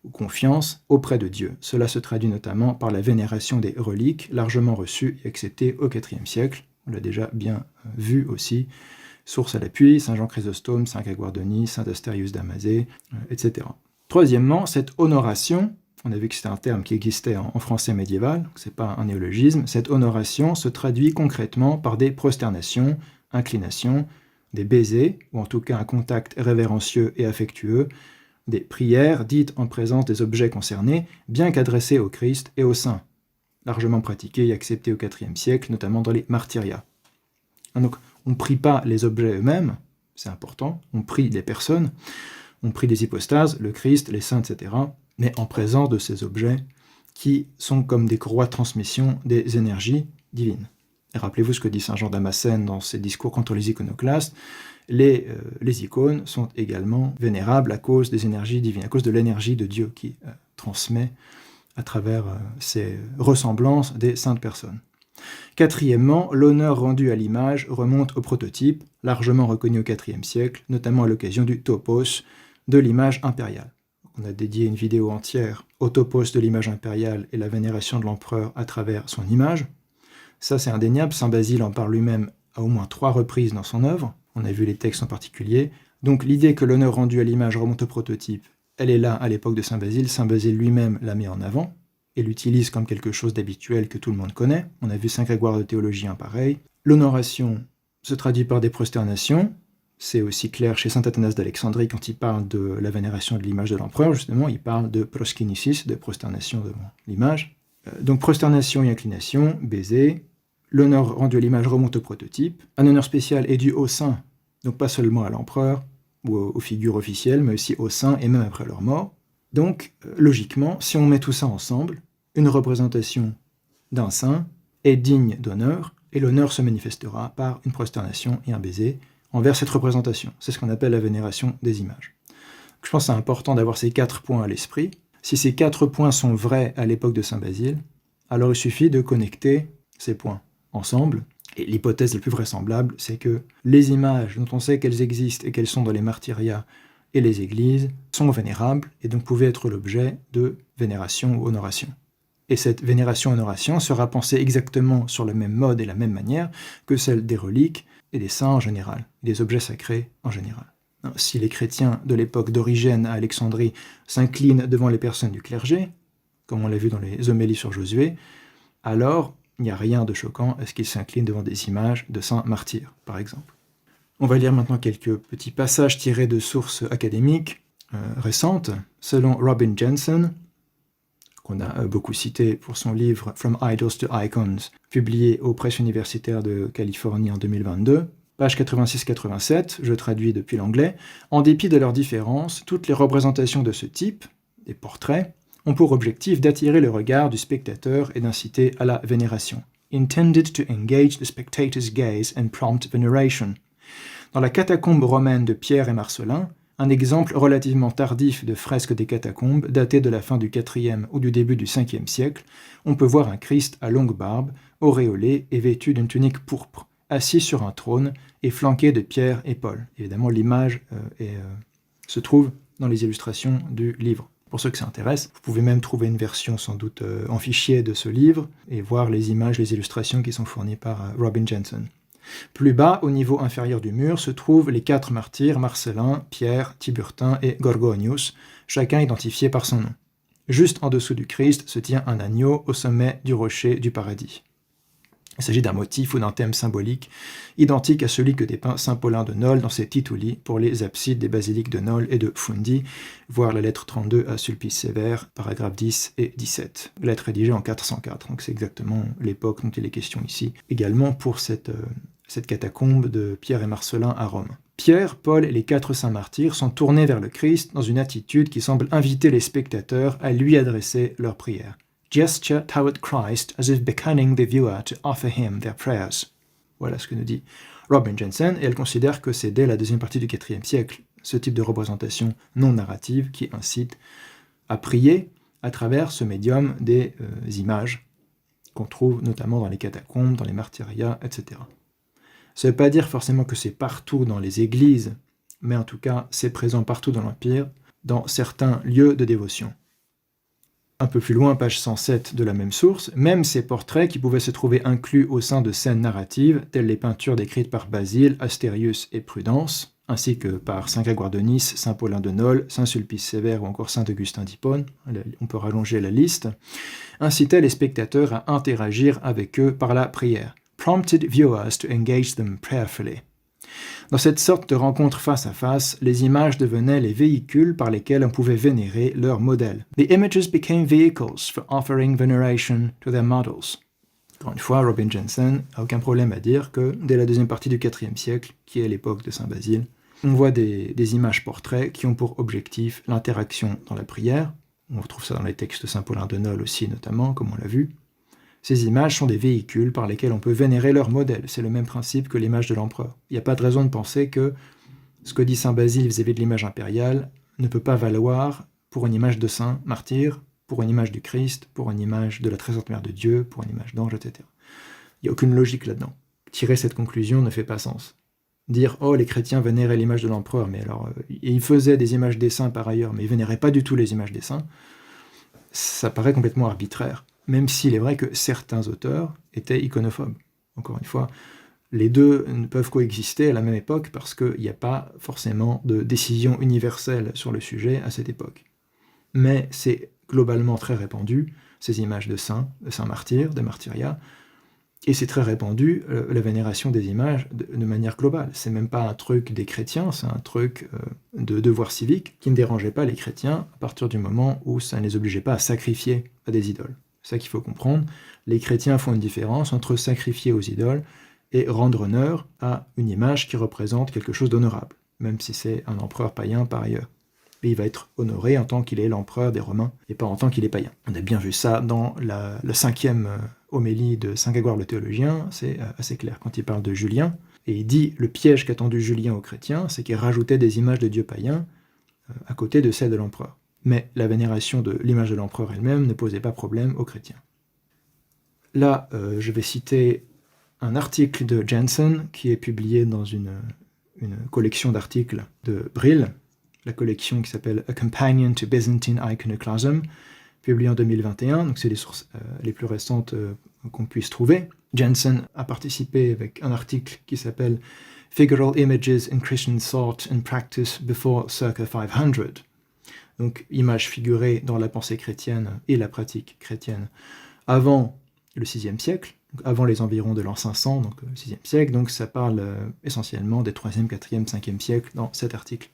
ou confiance auprès de Dieu. Cela se traduit notamment par la vénération des reliques, largement reçues et acceptées au IVe siècle. On l'a déjà bien vu aussi. Source à l'appui, Saint Jean Chrysostome, Saint Grégoire de Nice, Saint Astérius d'Amazée, etc. Troisièmement, cette honoration, on a vu que c'était un terme qui existait en français médiéval, donc ce n'est pas un néologisme, cette honoration se traduit concrètement par des prosternations, inclinations, des baisers, ou en tout cas un contact révérencieux et affectueux, des prières dites en présence des objets concernés, bien qu'adressées au Christ et aux saints, largement pratiquées et acceptées au IVe siècle, notamment dans les martyriats. Donc, on ne prie pas les objets eux-mêmes, c'est important, on prie les personnes, on prie les hypostases, le Christ, les saints, etc., mais en présence de ces objets qui sont comme des courroies de transmission des énergies divines. Et rappelez-vous ce que dit saint Jean Damascène dans ses discours contre les iconoclastes, les icônes sont également vénérables à cause des énergies divines, à cause de l'énergie de Dieu qui transmet à travers ces ressemblances des saintes personnes. Quatrièmement, l'honneur rendu à l'image remonte au prototype, largement reconnu au IVe siècle, notamment à l'occasion du topos de l'image impériale. On a dédié une vidéo entière au topos de l'image impériale et la vénération de l'empereur à travers son image. Ça, c'est indéniable, saint Basile en parle lui-même à au moins 3 reprises dans son œuvre, on a vu les textes en particulier. Donc l'idée que l'honneur rendu à l'image remonte au prototype, elle est là à l'époque de saint Basile lui-même la met en avant, et l'utilise comme quelque chose d'habituel que tout le monde connaît. On a vu saint Grégoire de Théologien pareil. L'honoration se traduit par des prosternations, c'est aussi clair chez saint Athanase d'Alexandrie quand il parle de la vénération de l'image de l'empereur, justement, il parle de proskinesis, de prosternation devant l'image. Donc prosternation et inclination, baiser. L'honneur rendu à l'image remonte au prototype. Un honneur spécial est dû aux saints, donc pas seulement à l'empereur ou aux figures officielles, mais aussi aux saints et même après leur mort. Donc, logiquement, si on met tout ça ensemble, une représentation d'un saint est digne d'honneur, et l'honneur se manifestera par une prosternation et un baiser envers cette représentation. C'est ce qu'on appelle la vénération des images. Donc, je pense que c'est important d'avoir ces 4 points à l'esprit. Si ces 4 points sont vrais à l'époque de saint Basile, alors il suffit de connecter ces points ensemble. Et l'hypothèse la plus vraisemblable, c'est que les images dont on sait qu'elles existent et qu'elles sont dans les martyriats et les églises sont vénérables et donc pouvaient être l'objet de vénération ou honoration. Et cette vénération-honoration sera pensée exactement sur le même mode et la même manière que celle des reliques et des saints en général, des objets sacrés en général. Si les chrétiens de l'époque d'Origène à Alexandrie s'inclinent devant les personnes du clergé, comme on l'a vu dans les homélies sur Josué, alors il n'y a rien de choquant à ce qu'ils s'inclinent devant des images de saints martyrs, par exemple. On va lire maintenant quelques petits passages tirés de sources académiques récentes. Selon Robin Jensen, qu'on a beaucoup cité pour son livre From Idols to Icons, publié aux presses universitaires de Californie en 2022, page 86-87, je traduis depuis l'anglais, en dépit de leurs différences, toutes les représentations de ce type, des portraits, ont pour objectif d'attirer le regard du spectateur et d'inciter à la vénération. Intended to engage the spectator's gaze and prompt veneration. Dans la catacombe romaine de Pierre et Marcellin, un exemple relativement tardif de fresque des catacombes, daté de la fin du IVe ou du début du Ve siècle, on peut voir un Christ à longue barbe, auréolé et vêtu d'une tunique pourpre, assis sur un trône et flanqué de Pierre et Paul. Évidemment, l'image se trouve dans les illustrations du livre. Pour ceux que ça intéresse, vous pouvez même trouver une version sans doute en fichier de ce livre et voir les images, les illustrations qui sont fournies par Robin Jensen. Plus bas, au niveau inférieur du mur, se trouvent les 4 martyrs Marcellin, Pierre, Tiburtin et Gorgonius, chacun identifié par son nom. Juste en dessous du Christ se tient un agneau au sommet du rocher du paradis. Il s'agit d'un motif ou d'un thème symbolique identique à celui que dépeint saint Paulin de Nol dans ses tituli pour les absides des basiliques de Nol et de Fundi, voir la lettre 32 à Sulpice Sévère, paragraphes 10 et 17. Lettre rédigée en 404, donc c'est exactement l'époque dont il est question ici. Également pour cette catacombe de Pierre et Marcellin à Rome. Pierre, Paul et les 4 saints martyrs sont tournés vers le Christ dans une attitude qui semble inviter les spectateurs à lui adresser leurs prières. Gesture toward Christ as if beckoning the viewer to offer him their prayers. Voilà ce que nous dit Robin Jensen, et elle considère que c'est dès la deuxième partie du IVe siècle ce type de représentation non narrative qui incite à prier à travers ce médium des images qu'on trouve notamment dans les catacombes, dans les martyriats, etc. Ça ne veut pas dire forcément que c'est partout dans les églises, mais en tout cas, c'est présent partout dans l'Empire, dans certains lieux de dévotion. Un peu plus loin, page 107 de la même source, même ces portraits qui pouvaient se trouver inclus au sein de scènes narratives, telles les peintures décrites par Basile, Astérius et Prudence, ainsi que par saint Grégoire de Nice, saint Paulin de Nole, saint Sulpice Sévère ou encore saint Augustin d'Hippone, on peut rallonger la liste, incitaient les spectateurs à interagir avec eux par la prière. Prompted viewers to engage them prayerfully. Dans cette sorte de rencontre face à face, les images devenaient les véhicules par lesquels on pouvait vénérer leurs modèles. The images became vehicles for offering veneration to their models. Encore une fois, Robin Jensen n'a aucun problème à dire que dès la deuxième partie du IVe siècle, qui est l'époque de saint Basile, on voit des images portraits qui ont pour objectif l'interaction dans la prière. On retrouve ça dans les textes de saint Paulin de Nole aussi notamment, comme on l'a vu. Ces images sont des véhicules par lesquels on peut vénérer leur modèle. C'est le même principe que l'image de l'empereur. Il n'y a pas de raison de penser que ce que dit saint Basile vis-à-vis de l'image impériale ne peut pas valoir pour une image de saint martyr, pour une image du Christ, pour une image de la très sainte mère de Dieu, pour une image d'ange, etc. Il n'y a aucune logique là-dedans. Tirer cette conclusion ne fait pas sens. Dire « Oh, les chrétiens vénéraient l'image de l'empereur, mais alors ils faisaient des images des saints par ailleurs, mais ils vénéraient pas du tout les images des saints », ça paraît complètement arbitraire. Même s'il est vrai que certains auteurs étaient iconophobes. Encore une fois, les deux ne peuvent coexister à la même époque parce qu'il n'y a pas forcément de décision universelle sur le sujet à cette époque. Mais c'est globalement très répandu, ces images de saints martyrs, de martyria, et c'est très répandu, la vénération des images de manière globale. C'est même pas un truc des chrétiens, c'est un truc de devoir civique qui ne dérangeait pas les chrétiens à partir du moment où ça ne les obligeait pas à sacrifier à des idoles. C'est ça qu'il faut comprendre. Les chrétiens font une différence entre sacrifier aux idoles et rendre honneur à une image qui représente quelque chose d'honorable, même si c'est un empereur païen par ailleurs. Et il va être honoré en tant qu'il est l'empereur des Romains, et pas en tant qu'il est païen. On a bien vu ça dans la 5e homélie de saint Grégoire le théologien, c'est assez clair quand il parle de Julien, et il dit le piège qu'a tendu Julien aux chrétiens, c'est qu'il rajoutait des images de dieux païens à côté de celles de l'empereur. Mais la vénération de l'image de l'empereur elle-même ne posait pas problème aux chrétiens. Là, je vais citer un article de Jensen qui est publié dans une collection d'articles de Brill, la collection qui s'appelle A Companion to Byzantine Iconoclasm, publiée en 2021, donc c'est les sources les plus récentes qu'on puisse trouver. Jensen a participé avec un article qui s'appelle Figural Images in Christian Thought and Practice Before Circa 500. Donc, images figurées dans la pensée chrétienne et la pratique chrétienne avant le VIe siècle, avant les environs de l'an 500, donc le VIe siècle, donc ça parle essentiellement des 3e, 4e, 5e siècles dans cet article.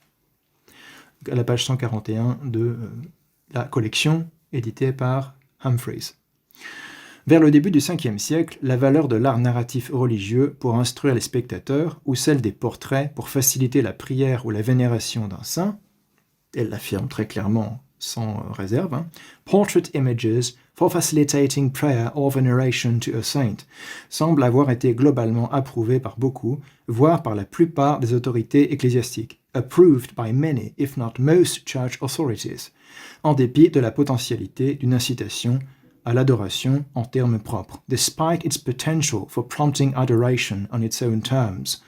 À la page 141 de la collection éditée par Humphreys. Vers le début du 5e siècle, la valeur de l'art narratif religieux pour instruire les spectateurs ou celle des portraits pour faciliter la prière ou la vénération d'un saint, elle l'affirme très clairement sans réserve, Portrait images for facilitating prayer or veneration to a saint, semble avoir été globalement approuvée par beaucoup, voire par la plupart des autorités ecclésiastiques, approved by many, if not most church authorities, en dépit de la potentialité d'une incitation à l'adoration en termes propres, despite its potential for prompting adoration on its own terms.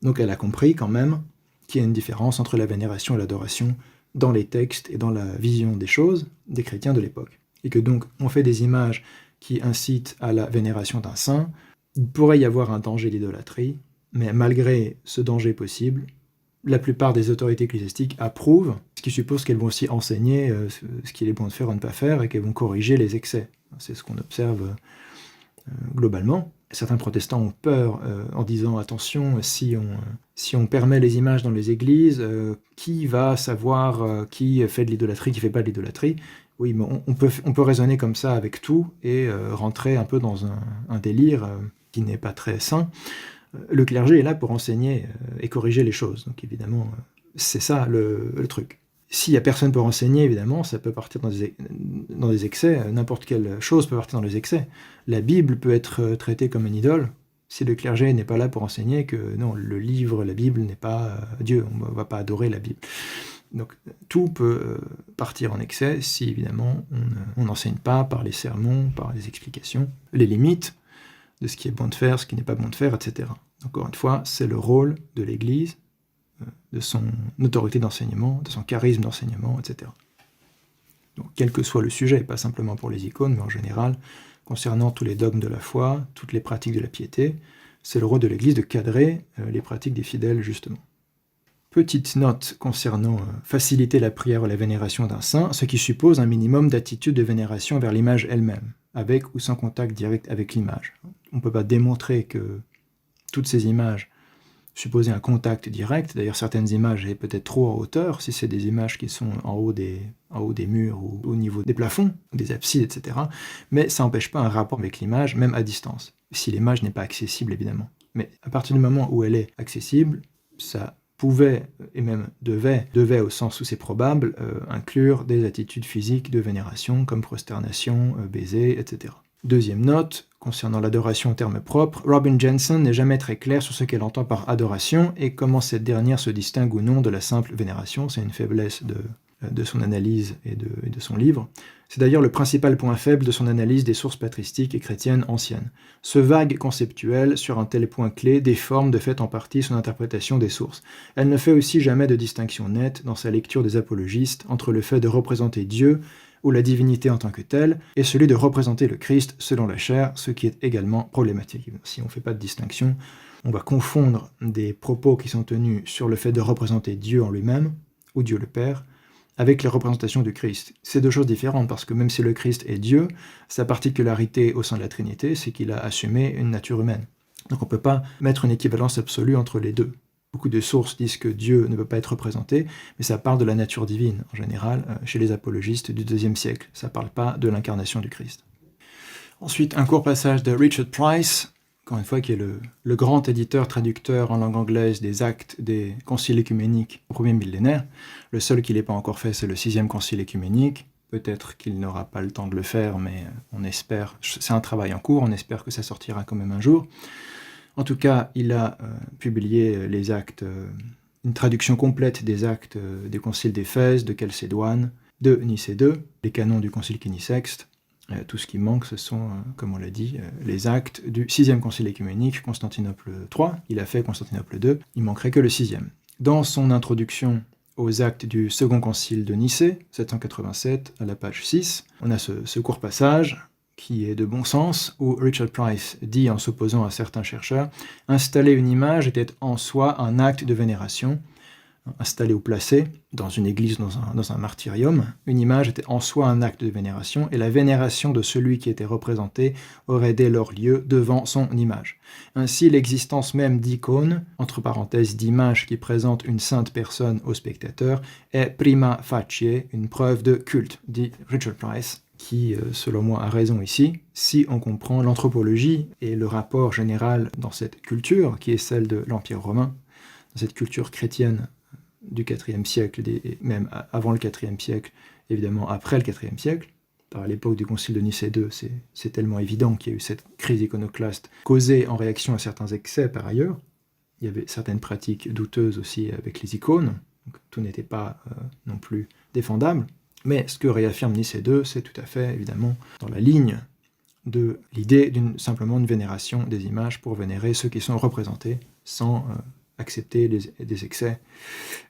Donc elle a compris quand même qu'il y a une différence entre la vénération et l'adoration dans les textes et dans la vision des choses des chrétiens de l'époque. Et que donc on fait des images qui incitent à la vénération d'un saint, il pourrait y avoir un danger d'idolâtrie, mais malgré ce danger possible, la plupart des autorités ecclésiastiques approuvent, ce qui suppose qu'elles vont aussi enseigner ce qu'il est bon de faire ou de ne pas faire, et qu'elles vont corriger les excès. C'est ce qu'on observe globalement. Certains protestants ont peur en disant « Attention, si on permet les images dans les églises, qui va savoir qui fait de l'idolâtrie, qui ne fait pas de l'idolâtrie ?» Oui, mais on peut raisonner comme ça avec tout et rentrer un peu dans un délire qui n'est pas très sain. Le clergé est là pour enseigner et corriger les choses. Donc évidemment, c'est ça le truc. S'il n'y a personne pour enseigner, évidemment, ça peut partir dans des excès. N'importe quelle chose peut partir dans les excès. La Bible peut être traitée comme une idole. Si le clergé n'est pas là pour enseigner que non, le livre, la Bible n'est pas Dieu, on ne va pas adorer la Bible. Donc tout peut partir en excès si évidemment on n'enseigne pas par les sermons, par les explications, les limites de ce qui est bon de faire, ce qui n'est pas bon de faire, etc. Encore une fois, c'est le rôle de l'Église, de son autorité d'enseignement, de son charisme d'enseignement, etc. Donc quel que soit le sujet, pas simplement pour les icônes, mais en général, concernant tous les dogmes de la foi, toutes les pratiques de la piété, c'est le rôle de l'Église de cadrer les pratiques des fidèles, justement. Petite note concernant faciliter la prière ou la vénération d'un saint, ce qui suppose un minimum d'attitude de vénération vers l'image elle-même, avec ou sans contact direct avec l'image. On ne peut pas démontrer que toutes ces images supposaient un contact direct. D'ailleurs, certaines images est peut-être trop en hauteur, si c'est des images qui sont en haut des murs ou au niveau des plafonds, des absides, etc. Mais ça n'empêche pas un rapport avec l'image, même à distance, si l'image n'est pas accessible, évidemment. Mais à partir du moment où elle est accessible, ça pouvait, et même devait au sens où c'est probable, inclure des attitudes physiques de vénération, comme prosternation, baiser, etc. Deuxième note, concernant l'adoration en termes propres, Robin Jensen n'est jamais très clair sur ce qu'elle entend par adoration et comment cette dernière se distingue ou non de la simple vénération. C'est une faiblesse de son analyse et de son livre. C'est d'ailleurs le principal point faible de son analyse des sources patristiques et chrétiennes anciennes. Ce vague conceptuel, sur un tel point clé, déforme de fait en partie son interprétation des sources. Elle ne fait aussi jamais de distinction nette, dans sa lecture des apologistes, entre le fait de représenter Dieu, ou la divinité en tant que telle, et celui de représenter le Christ selon la chair, ce qui est également problématique. Si on ne fait pas de distinction, on va confondre des propos qui sont tenus sur le fait de représenter Dieu en lui-même, ou Dieu le Père, avec les représentations du Christ. C'est deux choses différentes, parce que même si le Christ est Dieu, sa particularité au sein de la Trinité, c'est qu'il a assumé une nature humaine. Donc on ne peut pas mettre une équivalence absolue entre les deux. Beaucoup de sources disent que Dieu ne peut pas être représenté, mais ça parle de la nature divine, en général, chez les apologistes du IIe siècle. Ça ne parle pas de l'incarnation du Christ. Ensuite, un court passage de Richard Price, encore une fois, qui est le grand éditeur-traducteur en langue anglaise des actes des conciles œcuméniques au premier millénaire. Le seul qu'il n'ait pas encore fait, c'est le 6e concile œcuménique. Peut-être qu'il n'aura pas le temps de le faire, mais on espère, c'est un travail en cours, on espère que ça sortira quand même un jour. En tout cas, il a publié les actes, une traduction complète des actes des conciles d'Éphèse, de Chalcédoine, de Nicée II, les canons du concile Quinisexte. Tout ce qui manque, ce sont, comme on l'a dit, les actes du 6e concile œcuménique, Constantinople III. Il a fait Constantinople II, il manquerait que le 6e. Dans son introduction aux actes du second concile de Nicée, 787, à la page 6, on a ce court passage qui est de bon sens, où Richard Price dit, en s'opposant à certains chercheurs, « Installer une image était en soi un acte de vénération. » Installer ou placer dans une église, dans un martyrium, une image était en soi un acte de vénération, et la vénération de celui qui était représenté aurait dès lors lieu devant son image. Ainsi, l'existence même d'icônes, entre parenthèses d'images qui présentent une sainte personne au spectateur, est prima facie une preuve de culte, dit Richard Price, qui, selon moi, a raison ici, si on comprend l'anthropologie et le rapport général dans cette culture, qui est celle de l'Empire romain, dans cette culture chrétienne du IVe siècle, et même avant le IVe siècle, évidemment après le IVe siècle. À l'époque du concile de Nicée II, c'est tellement évident qu'il y a eu cette crise iconoclaste causée en réaction à certains excès par ailleurs. Il y avait certaines pratiques douteuses aussi avec les icônes, donc tout n'était pas non plus défendable. Mais ce que réaffirme Nicée II, c'est tout à fait, évidemment, dans la ligne de l'idée simplement une vénération des images pour vénérer ceux qui sont représentés sans accepter des excès,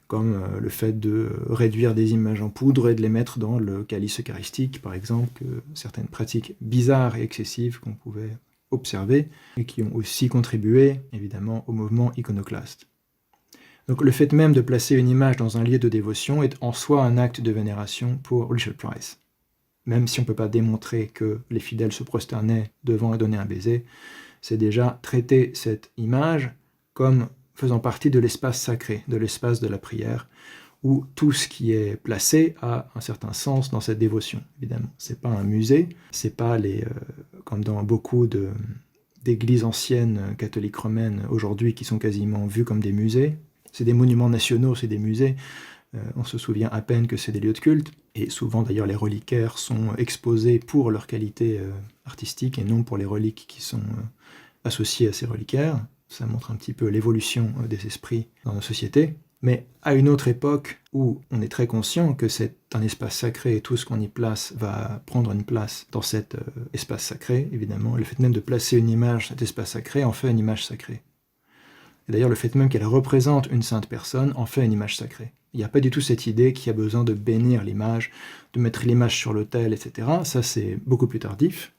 comme le fait de réduire des images en poudre et de les mettre dans le calice eucharistique, par exemple, certaines pratiques bizarres et excessives qu'on pouvait observer et qui ont aussi contribué, évidemment, au mouvement iconoclaste. Donc le fait même de placer une image dans un lieu de dévotion est en soi un acte de vénération pour Richard Price. Même si on ne peut pas démontrer que les fidèles se prosternaient devant et donnaient un baiser, c'est déjà traiter cette image comme faisant partie de l'espace sacré, de l'espace de la prière, où tout ce qui est placé a un certain sens dans cette dévotion, évidemment. C'est pas un musée, c'est pas comme dans beaucoup d'églises anciennes catholiques romaines aujourd'hui qui sont quasiment vues comme des musées. C'est des monuments nationaux, c'est des musées. On se souvient à peine que c'est des lieux de culte. Et souvent, d'ailleurs, les reliquaires sont exposés pour leur qualité artistique et non pour les reliques qui sont associées à ces reliquaires. Ça montre un petit peu l'évolution des esprits dans nos sociétés. Mais à une autre époque où on est très conscient que c'est un espace sacré et tout ce qu'on y place va prendre une place dans cet espace sacré, évidemment, le fait même de placer une image dans cet espace sacré en fait une image sacrée. Et d'ailleurs, le fait même qu'elle représente une sainte personne en fait une image sacrée. Il n'y a pas du tout cette idée qu'il y a besoin de bénir l'image, de mettre l'image sur l'autel, etc. Ça, c'est beaucoup plus tardif,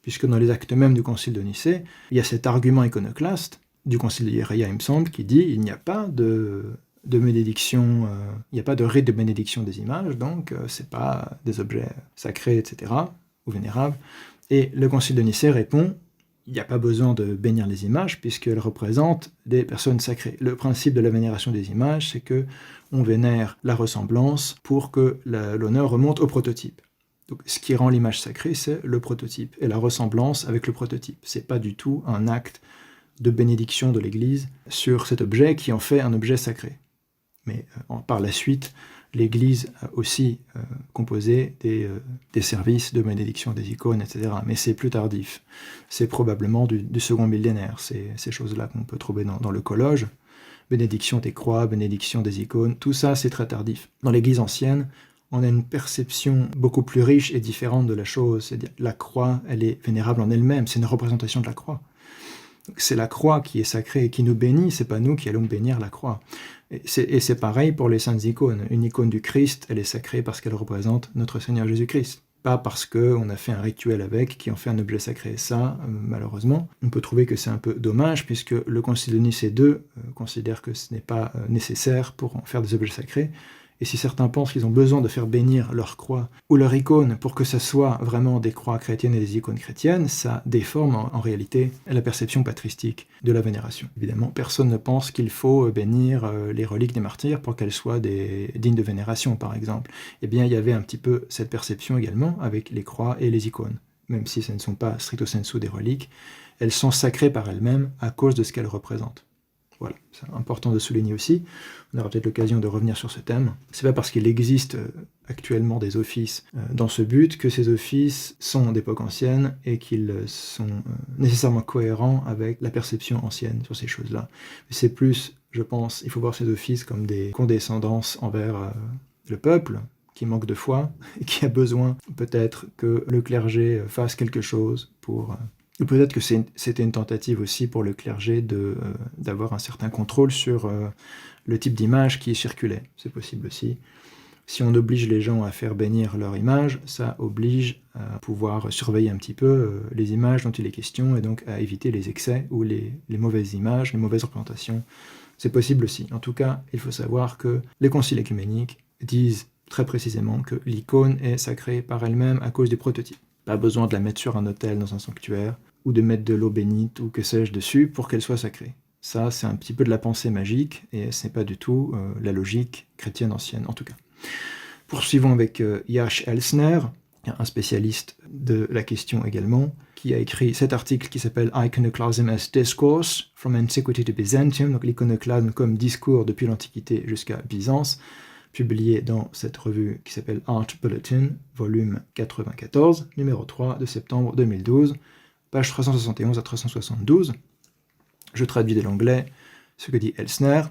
puisque dans les actes mêmes du Concile de Nicée, il y a cet argument iconoclaste du Concile de Hyéria, il me semble, qui dit il n'y a pas de bénédiction, il n'y a pas de rite de bénédiction des images, donc c'est pas des objets sacrés, etc., ou vénérables. Et le Concile de Nicée répond il n'y a pas besoin de bénir les images puisqu'elles représentent des personnes sacrées. Le principe de la vénération des images, c'est que on vénère la ressemblance pour que l'honneur remonte au prototype. Donc, ce qui rend l'image sacrée, c'est le prototype et la ressemblance avec le prototype. C'est pas du tout un acte de bénédiction de l'Église sur cet objet qui en fait un objet sacré. Mais par la suite, l'Église a aussi composé des services de bénédiction des icônes, etc. Mais c'est plus tardif. C'est probablement du second millénaire, ces choses-là qu'on peut trouver dans le Cologe. Bénédiction des croix, bénédiction des icônes, tout ça c'est très tardif. Dans l'Église ancienne, on a une perception beaucoup plus riche et différente de la chose. C'est-à-dire la croix, elle est vénérable en elle-même, c'est une représentation de la croix. C'est la croix qui est sacrée et qui nous bénit, c'est pas nous qui allons bénir la croix. Et c'est pareil pour les saintes icônes. Une icône du Christ, elle est sacrée parce qu'elle représente notre Seigneur Jésus-Christ. Pas parce qu'on a fait un rituel avec qui en fait un objet sacré. Et ça, malheureusement, on peut trouver que c'est un peu dommage puisque le Concile de Nicée II considère que ce n'est pas nécessaire pour en faire des objets sacrés. Et si certains pensent qu'ils ont besoin de faire bénir leur croix ou leur icône pour que ça soit vraiment des croix chrétiennes et des icônes chrétiennes, ça déforme en réalité la perception patristique de la vénération. Évidemment, personne ne pense qu'il faut bénir les reliques des martyrs pour qu'elles soient dignes de vénération, par exemple. Eh bien, il y avait un petit peu cette perception également avec les croix et les icônes. Même si ce ne sont pas stricto sensu des reliques, elles sont sacrées par elles-mêmes à cause de ce qu'elles représentent. Voilà, c'est important de souligner aussi. On aura peut-être l'occasion de revenir sur ce thème. C'est pas parce qu'il existe actuellement des offices dans ce but que ces offices sont d'époque ancienne et qu'ils sont nécessairement cohérents avec la perception ancienne sur ces choses-là. Mais c'est plus, je pense, il faut voir ces offices comme des condescendances envers le peuple qui manque de foi et qui a besoin peut-être que le clergé fasse quelque chose pour... Ou peut-être que c'était une tentative aussi pour le clergé d'avoir un certain contrôle sur le type d'image qui circulait. C'est possible aussi. Si on oblige les gens à faire bénir leur image, ça oblige à pouvoir surveiller un petit peu les images dont il est question et donc à éviter les excès ou les mauvaises images, les mauvaises représentations. C'est possible aussi. En tout cas, il faut savoir que les conciles œcuméniques disent très précisément que l'icône est sacrée par elle-même à cause du prototype. Pas besoin de la mettre sur un autel dans un sanctuaire, ou de mettre de l'eau bénite, ou que sais-je dessus, pour qu'elle soit sacrée. Ça, c'est un petit peu de la pensée magique, et ce n'est pas du tout la logique chrétienne ancienne, en tout cas. Poursuivons avec Yash Elsner, un spécialiste de la question également, qui a écrit cet article qui s'appelle Iconoclasm as Discourse, From Antiquity to Byzantium, donc l'iconoclasme comme discours depuis l'Antiquité jusqu'à Byzance, publié dans cette revue qui s'appelle Art Bulletin, volume 94, numéro 3 de septembre 2012, page 371 à 372. Je traduis de l'anglais ce que dit Elsner.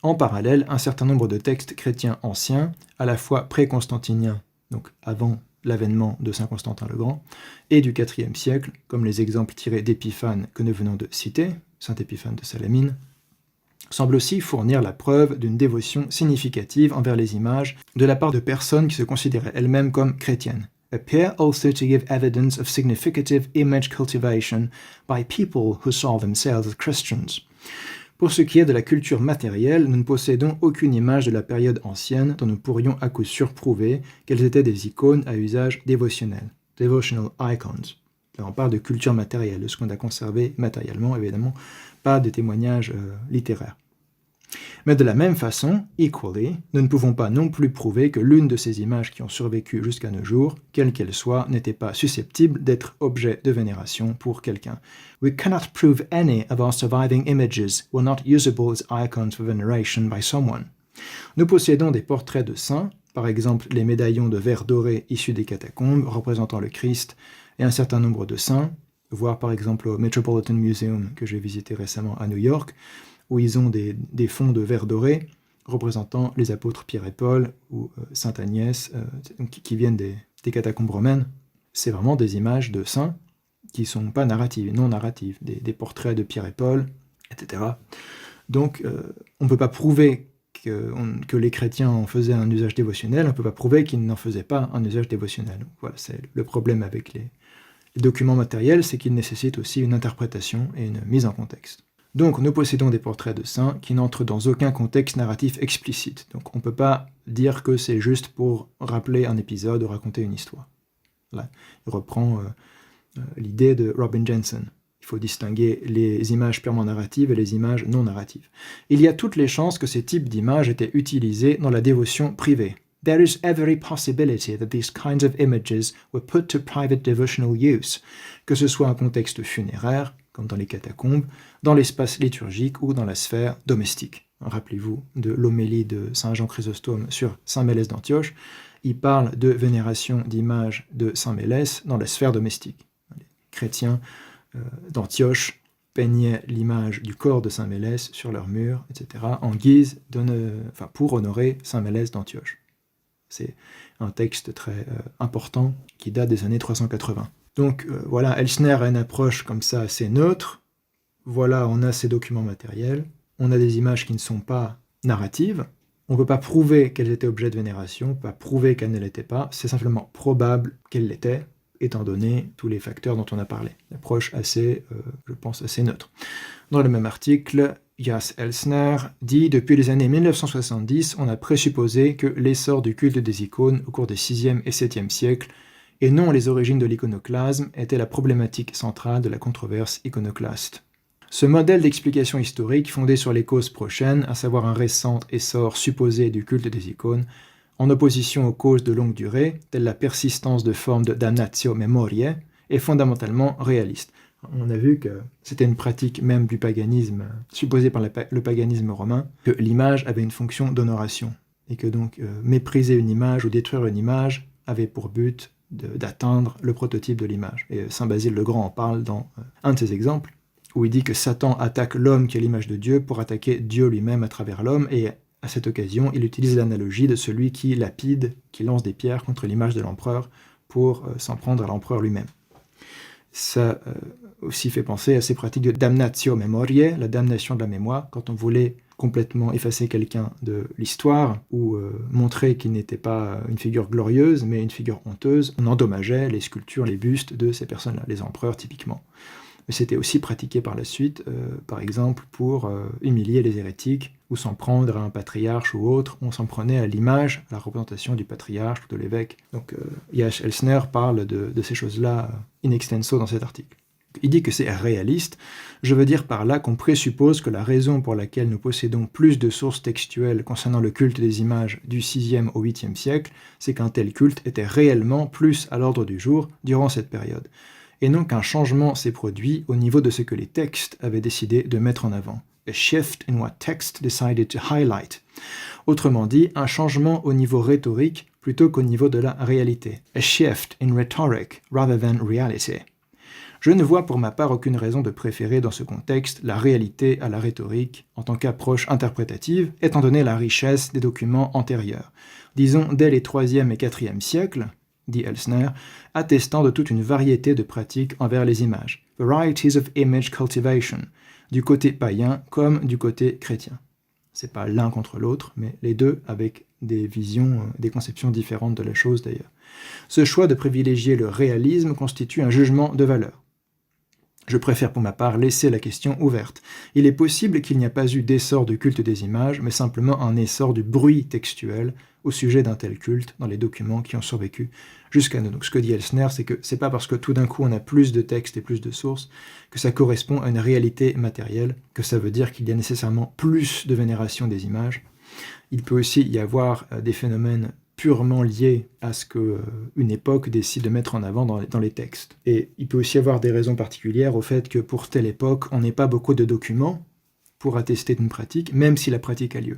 En parallèle, un certain nombre de textes chrétiens anciens, à la fois pré-constantiniens, donc avant l'avènement de Saint Constantin le Grand, et du IVe siècle, comme les exemples tirés d'Épiphane que nous venons de citer, Saint Épiphane de Salamine, semble aussi fournir la preuve d'une dévotion significative envers les images de la part de personnes qui se considéraient elles-mêmes comme chrétiennes. Appear also to give evidence of significative image cultivation by people who saw themselves as Christians. Pour ce qui est de la culture matérielle, nous ne possédons aucune image de la période ancienne dont nous pourrions à coup sûr prouver qu'elles étaient des icônes à usage dévotionnel, devotional icons. Là, on parle de culture matérielle, de ce qu'on a conservé matériellement, évidemment, pas de témoignages littéraires. Mais de la même façon, equally, nous ne pouvons pas non plus prouver que l'une de ces images qui ont survécu jusqu'à nos jours, quelle qu'elle soit, n'était pas susceptible d'être objet de vénération pour quelqu'un. We cannot prove any of our surviving images were not usable as icons for veneration by someone. Nous possédons des portraits de saints, par exemple les médaillons de verre doré issus des catacombes représentant le Christ et un certain nombre de saints, voire par exemple au Metropolitan Museum que j'ai visité récemment à New York, où ils ont des fonds de verre doré représentant les apôtres Pierre et Paul ou Sainte Agnès, qui viennent des catacombes romaines. C'est vraiment des images de saints qui ne sont pas narratives, non narratives, des portraits de Pierre et Paul, etc. Donc, on ne peut pas prouver que les chrétiens en faisaient un usage dévotionnel, on ne peut pas prouver qu'ils n'en faisaient pas un usage dévotionnel. Donc, voilà, c'est le problème avec les documents matériels, c'est qu'ils nécessitent aussi une interprétation et une mise en contexte. Donc, nous possédons des portraits de saints qui n'entrent dans aucun contexte narratif explicite. Donc, on ne peut pas dire que c'est juste pour rappeler un épisode ou raconter une histoire. Là, il reprend l'idée de Robin Jensen. Il faut distinguer les images purement narratives et les images non narratives. Il y a toutes les chances que ces types d'images étaient utilisés dans la dévotion privée. There is every possibility that these kinds of images were put to private devotional use, que ce soit un contexte funéraire, comme dans les catacombes, dans l'espace liturgique ou dans la sphère domestique. Rappelez-vous de l'homélie de Saint Jean Chrysostome sur Saint Mélès d'Antioche. Il parle de vénération d'images de Saint Mélès dans la sphère domestique. Les chrétiens d'Antioche peignaient l'image du corps de Saint Mélès sur leur mur, etc., en guise pour honorer Saint Mélès d'Antioche. C'est un texte très important qui date des années 380. Donc voilà, Elsner a une approche comme ça assez neutre. Voilà, on a ces documents matériels, on a des images qui ne sont pas narratives. On ne peut pas prouver qu'elles étaient objet de vénération, on ne peut pas prouver qu'elles ne l'étaient pas, c'est simplement probable qu'elles l'étaient, étant donné tous les facteurs dont on a parlé. Une approche assez, je pense, assez neutre. Dans le même article, Jas Elsner dit « Depuis les années 1970, on a présupposé que l'essor du culte des icônes au cours des 6e et 7e siècles, et non les origines de l'iconoclasme, était la problématique centrale de la controverse iconoclaste. Ce modèle d'explication historique, fondé sur les causes prochaines, à savoir un récent essor supposé du culte des icônes, en opposition aux causes de longue durée, telles la persistance de formes de damnatio memoriae, est fondamentalement réaliste. » On a vu que c'était une pratique même du paganisme, supposée par le paganisme romain, que l'image avait une fonction d'honoration, et que donc mépriser une image ou détruire une image avait pour but d'atteindre le prototype de l'image. Et Saint Basile le Grand en parle dans un de ses exemples, où il dit que Satan attaque l'homme qui est l'image de Dieu pour attaquer Dieu lui-même à travers l'homme, et à cette occasion, il utilise l'analogie de celui qui lapide, qui lance des pierres contre l'image de l'empereur pour s'en prendre à l'empereur lui-même. Ça aussi fait penser à ces pratiques de damnatio memoriae, la damnation de la mémoire, quand on voulait complètement effacer quelqu'un de l'histoire ou montrer qu'il n'était pas une figure glorieuse, mais une figure honteuse, on endommageait les sculptures, les bustes de ces personnes-là, les empereurs typiquement. Mais c'était aussi pratiqué par la suite, par exemple, pour humilier les hérétiques, ou s'en prendre à un patriarche ou autre, on s'en prenait à l'image, à la représentation du patriarche ou de l'évêque. Donc Jas Elsner parle de ces choses-là in extenso dans cet article. Il dit que c'est réaliste, je veux dire par là qu'on présuppose que la raison pour laquelle nous possédons plus de sources textuelles concernant le culte des images du 6e au 8e siècle, c'est qu'un tel culte était réellement plus à l'ordre du jour durant cette période, et non qu'un changement s'est produit au niveau de ce que les textes avaient décidé de mettre en avant. A shift in what text decided to highlight. Autrement dit, un changement au niveau rhétorique plutôt qu'au niveau de la réalité. A shift in rhetoric rather than reality. Je ne vois pour ma part aucune raison de préférer dans ce contexte la réalité à la rhétorique en tant qu'approche interprétative, étant donné la richesse des documents antérieurs. Disons dès les 3e et 4e siècles, dit Elsner, attestant de toute une variété de pratiques envers les images. Varieties of image cultivation, du côté païen comme du côté chrétien. C'est pas l'un contre l'autre, mais les deux avec des visions, des conceptions différentes de la chose d'ailleurs. Ce choix de privilégier le réalisme constitue un jugement de valeur. Je préfère pour ma part laisser la question ouverte. Il est possible qu'il n'y a pas eu d'essor du culte des images, mais simplement un essor du bruit textuel au sujet d'un tel culte dans les documents qui ont survécu jusqu'à nous. Donc ce que dit Elsner, c'est que c'est pas parce que tout d'un coup on a plus de textes et plus de sources que ça correspond à une réalité matérielle, que ça veut dire qu'il y a nécessairement plus de vénération des images. Il peut aussi y avoir des phénomènes purement liés à ce qu'une époque décide de mettre en avant dans les textes. Et il peut aussi y avoir des raisons particulières au fait que pour telle époque, on n'ait pas beaucoup de documents pour attester d'une pratique, même si la pratique a lieu.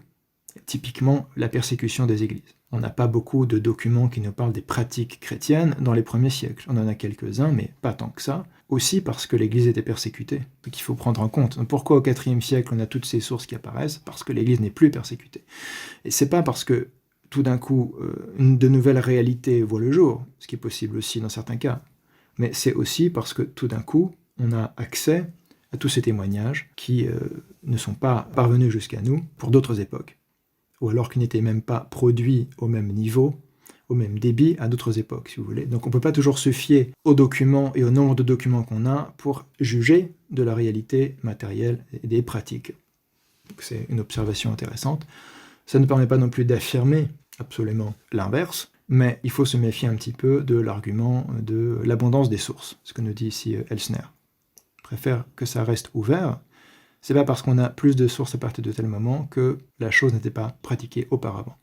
Typiquement, la persécution des églises. On n'a pas beaucoup de documents qui nous parlent des pratiques chrétiennes dans les premiers siècles. On en a quelques-uns, mais pas tant que ça. aussi parce que l'Église était persécutée, ce qu'il faut prendre en compte. Donc pourquoi au IVe siècle on a toutes ces sources qui apparaissent? Parce que l'Église n'est plus persécutée. Et c'est pas parce que tout d'un coup de nouvelles réalités voient le jour, ce qui est possible aussi dans certains cas, mais c'est aussi parce que tout d'un coup on a accès à tous ces témoignages qui ne sont pas parvenus jusqu'à nous pour d'autres époques, ou alors qui n'étaient même pas produits au même niveau, au même débit à d'autres époques, si vous voulez. Donc on ne peut pas toujours se fier aux documents et au nombre de documents qu'on a pour juger de la réalité matérielle et des pratiques. Donc c'est une observation intéressante. Ça ne permet pas non plus d'affirmer absolument l'inverse, mais il faut se méfier un petit peu de l'argument de l'abondance des sources, ce que nous dit ici Elsner. Je préfère que ça reste ouvert. C'est pas parce qu'on a plus de sources à partir de tel moment que la chose n'était pas pratiquée auparavant.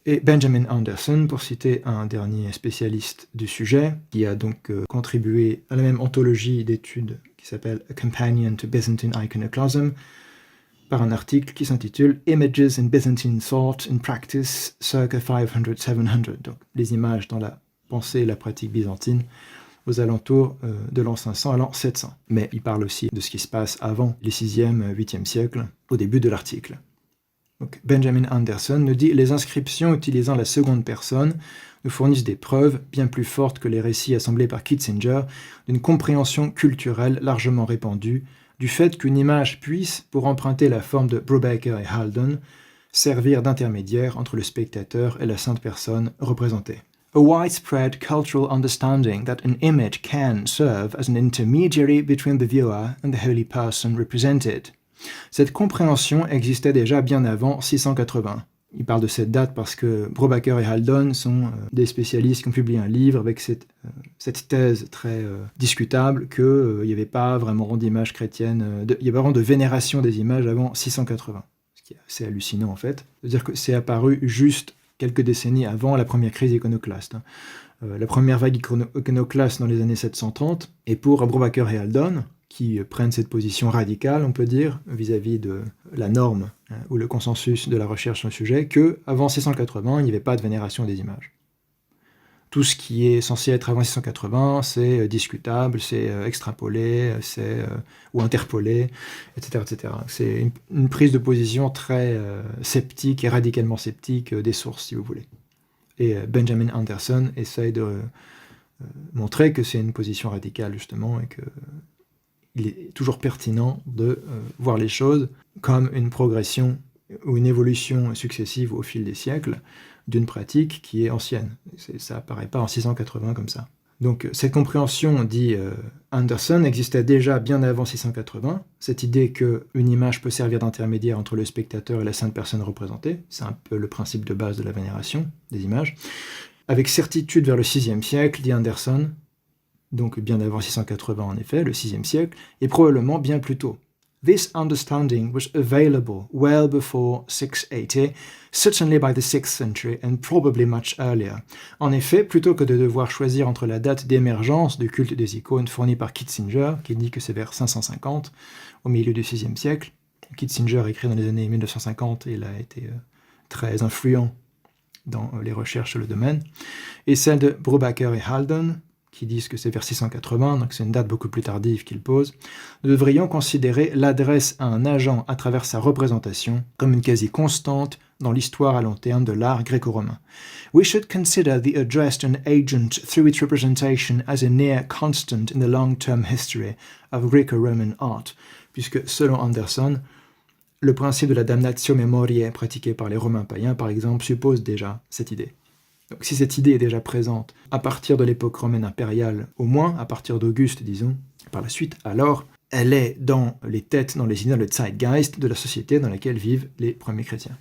Et Benjamin Anderson, pour citer un dernier spécialiste du sujet, qui a donc contribué à la même anthologie d'études qui s'appelle A Companion to Byzantine Iconoclasm, par un article qui s'intitule Images in Byzantine Thought and Practice circa 500-700, donc les images dans la pensée et la pratique byzantine aux alentours de l'an 500 à l'an 700. Mais il parle aussi de ce qui se passe avant les 6e, 8e siècles, au début de l'article. Donc Benjamin Anderson nous dit « Les inscriptions utilisant la seconde personne nous fournissent des preuves bien plus fortes que les récits assemblés par Kitzinger d'une compréhension culturelle largement répandue du fait qu'une image puisse, pour emprunter la forme de Brubaker et Haldon, servir d'intermédiaire entre le spectateur et la sainte personne représentée. A widespread cultural understanding that an image can serve as an intermediary between the viewer and the holy person represented. Cette compréhension existait déjà bien avant 680. Il parle de cette date parce que Brubaker et Haldon sont des spécialistes qui ont publié un livre avec cette thèse très discutable qu'il n'y avait pas vraiment d'image chrétienne, il y avait vraiment de vénération des images avant 680, ce qui est assez hallucinant en fait. C'est-à-dire que c'est apparu juste quelques décennies avant la première crise iconoclaste. La première vague iconoclaste dans les années 730, et pour Brubaker et Haldon, qui prennent cette position radicale, on peut dire, vis-à-vis de la norme ou le consensus de la recherche sur le sujet, qu'avant 680, il n'y avait pas de vénération des images. Tout ce qui est censé être avant 680, c'est discutable, c'est extrapolé, ou interpolé, etc. etc. C'est une prise de position très sceptique et radicalement sceptique des sources, si vous voulez. Et Benjamin Anderson essaye de montrer que c'est une position radicale, justement, et que il est toujours pertinent de voir les choses comme une progression ou une évolution successive au fil des siècles d'une pratique qui est ancienne. Ça apparaît pas en 680 comme ça. Donc cette compréhension, dit Anderson, existait déjà bien avant 680. Cette idée qu'une image peut servir d'intermédiaire entre le spectateur et la sainte personne représentée, c'est un peu le principe de base de la vénération des images. Avec certitude vers le 6e siècle, dit Anderson, donc bien avant 680 en effet, le 6e siècle, et probablement bien plus tôt. This understanding was available well before 680, certainly by the 6th century and probably much earlier. En effet, plutôt que de devoir choisir entre la date d'émergence du culte des icônes fournie par Kitzinger, qui dit que c'est vers 550, au milieu du 6e siècle, Kitzinger écrit dans les années 1950 et il a été très influent dans les recherches sur le domaine, et celle de Brubaker et Haldon, qui disent que c'est vers 680, donc c'est une date beaucoup plus tardive qu'ils posent, nous devrions considérer l'adresse à un agent à travers sa représentation comme une quasi-constante dans l'histoire à long terme de l'art gréco-romain. We should consider the address to an agent through its representation as a near constant in the long-term history of Greco-Roman art, puisque, selon Anderson, le principe de la damnatio memoriae pratiqué par les Romains païens, par exemple, suppose déjà cette idée. Donc si cette idée est déjà présente à partir de l'époque romaine impériale, au moins à partir d'Auguste, disons, par la suite, alors elle est dans les têtes, dans les idées, dans le zeitgeist de la société dans laquelle vivent les premiers chrétiens.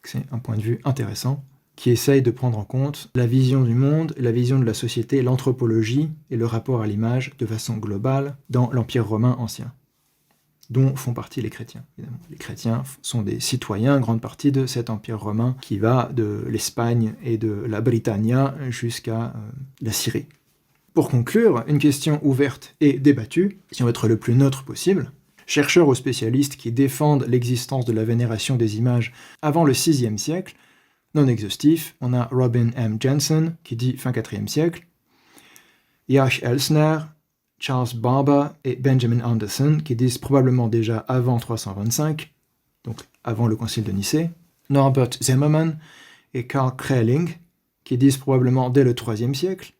C'est un point de vue intéressant qui essaye de prendre en compte la vision du monde, la vision de la société, l'anthropologie et le rapport à l'image de façon globale dans l'Empire romain ancien, dont font partie les chrétiens. Évidemment. Les chrétiens sont des citoyens, grande partie de cet empire romain qui va de l'Espagne et de la Britannia jusqu'à la Syrie. Pour conclure, une question ouverte et débattue, si on veut être le plus neutre possible. Chercheurs ou spécialistes qui défendent l'existence de la vénération des images avant le 6e siècle, non exhaustif, on a Robin M. Jensen qui dit fin 4e siècle, Yach Elsner, Charles Barber et Benjamin Anderson, qui disent probablement déjà avant 325, donc avant le concile de Nicée, Norbert Zimmermann et Karl Kraling, qui disent probablement dès le IIIe siècle,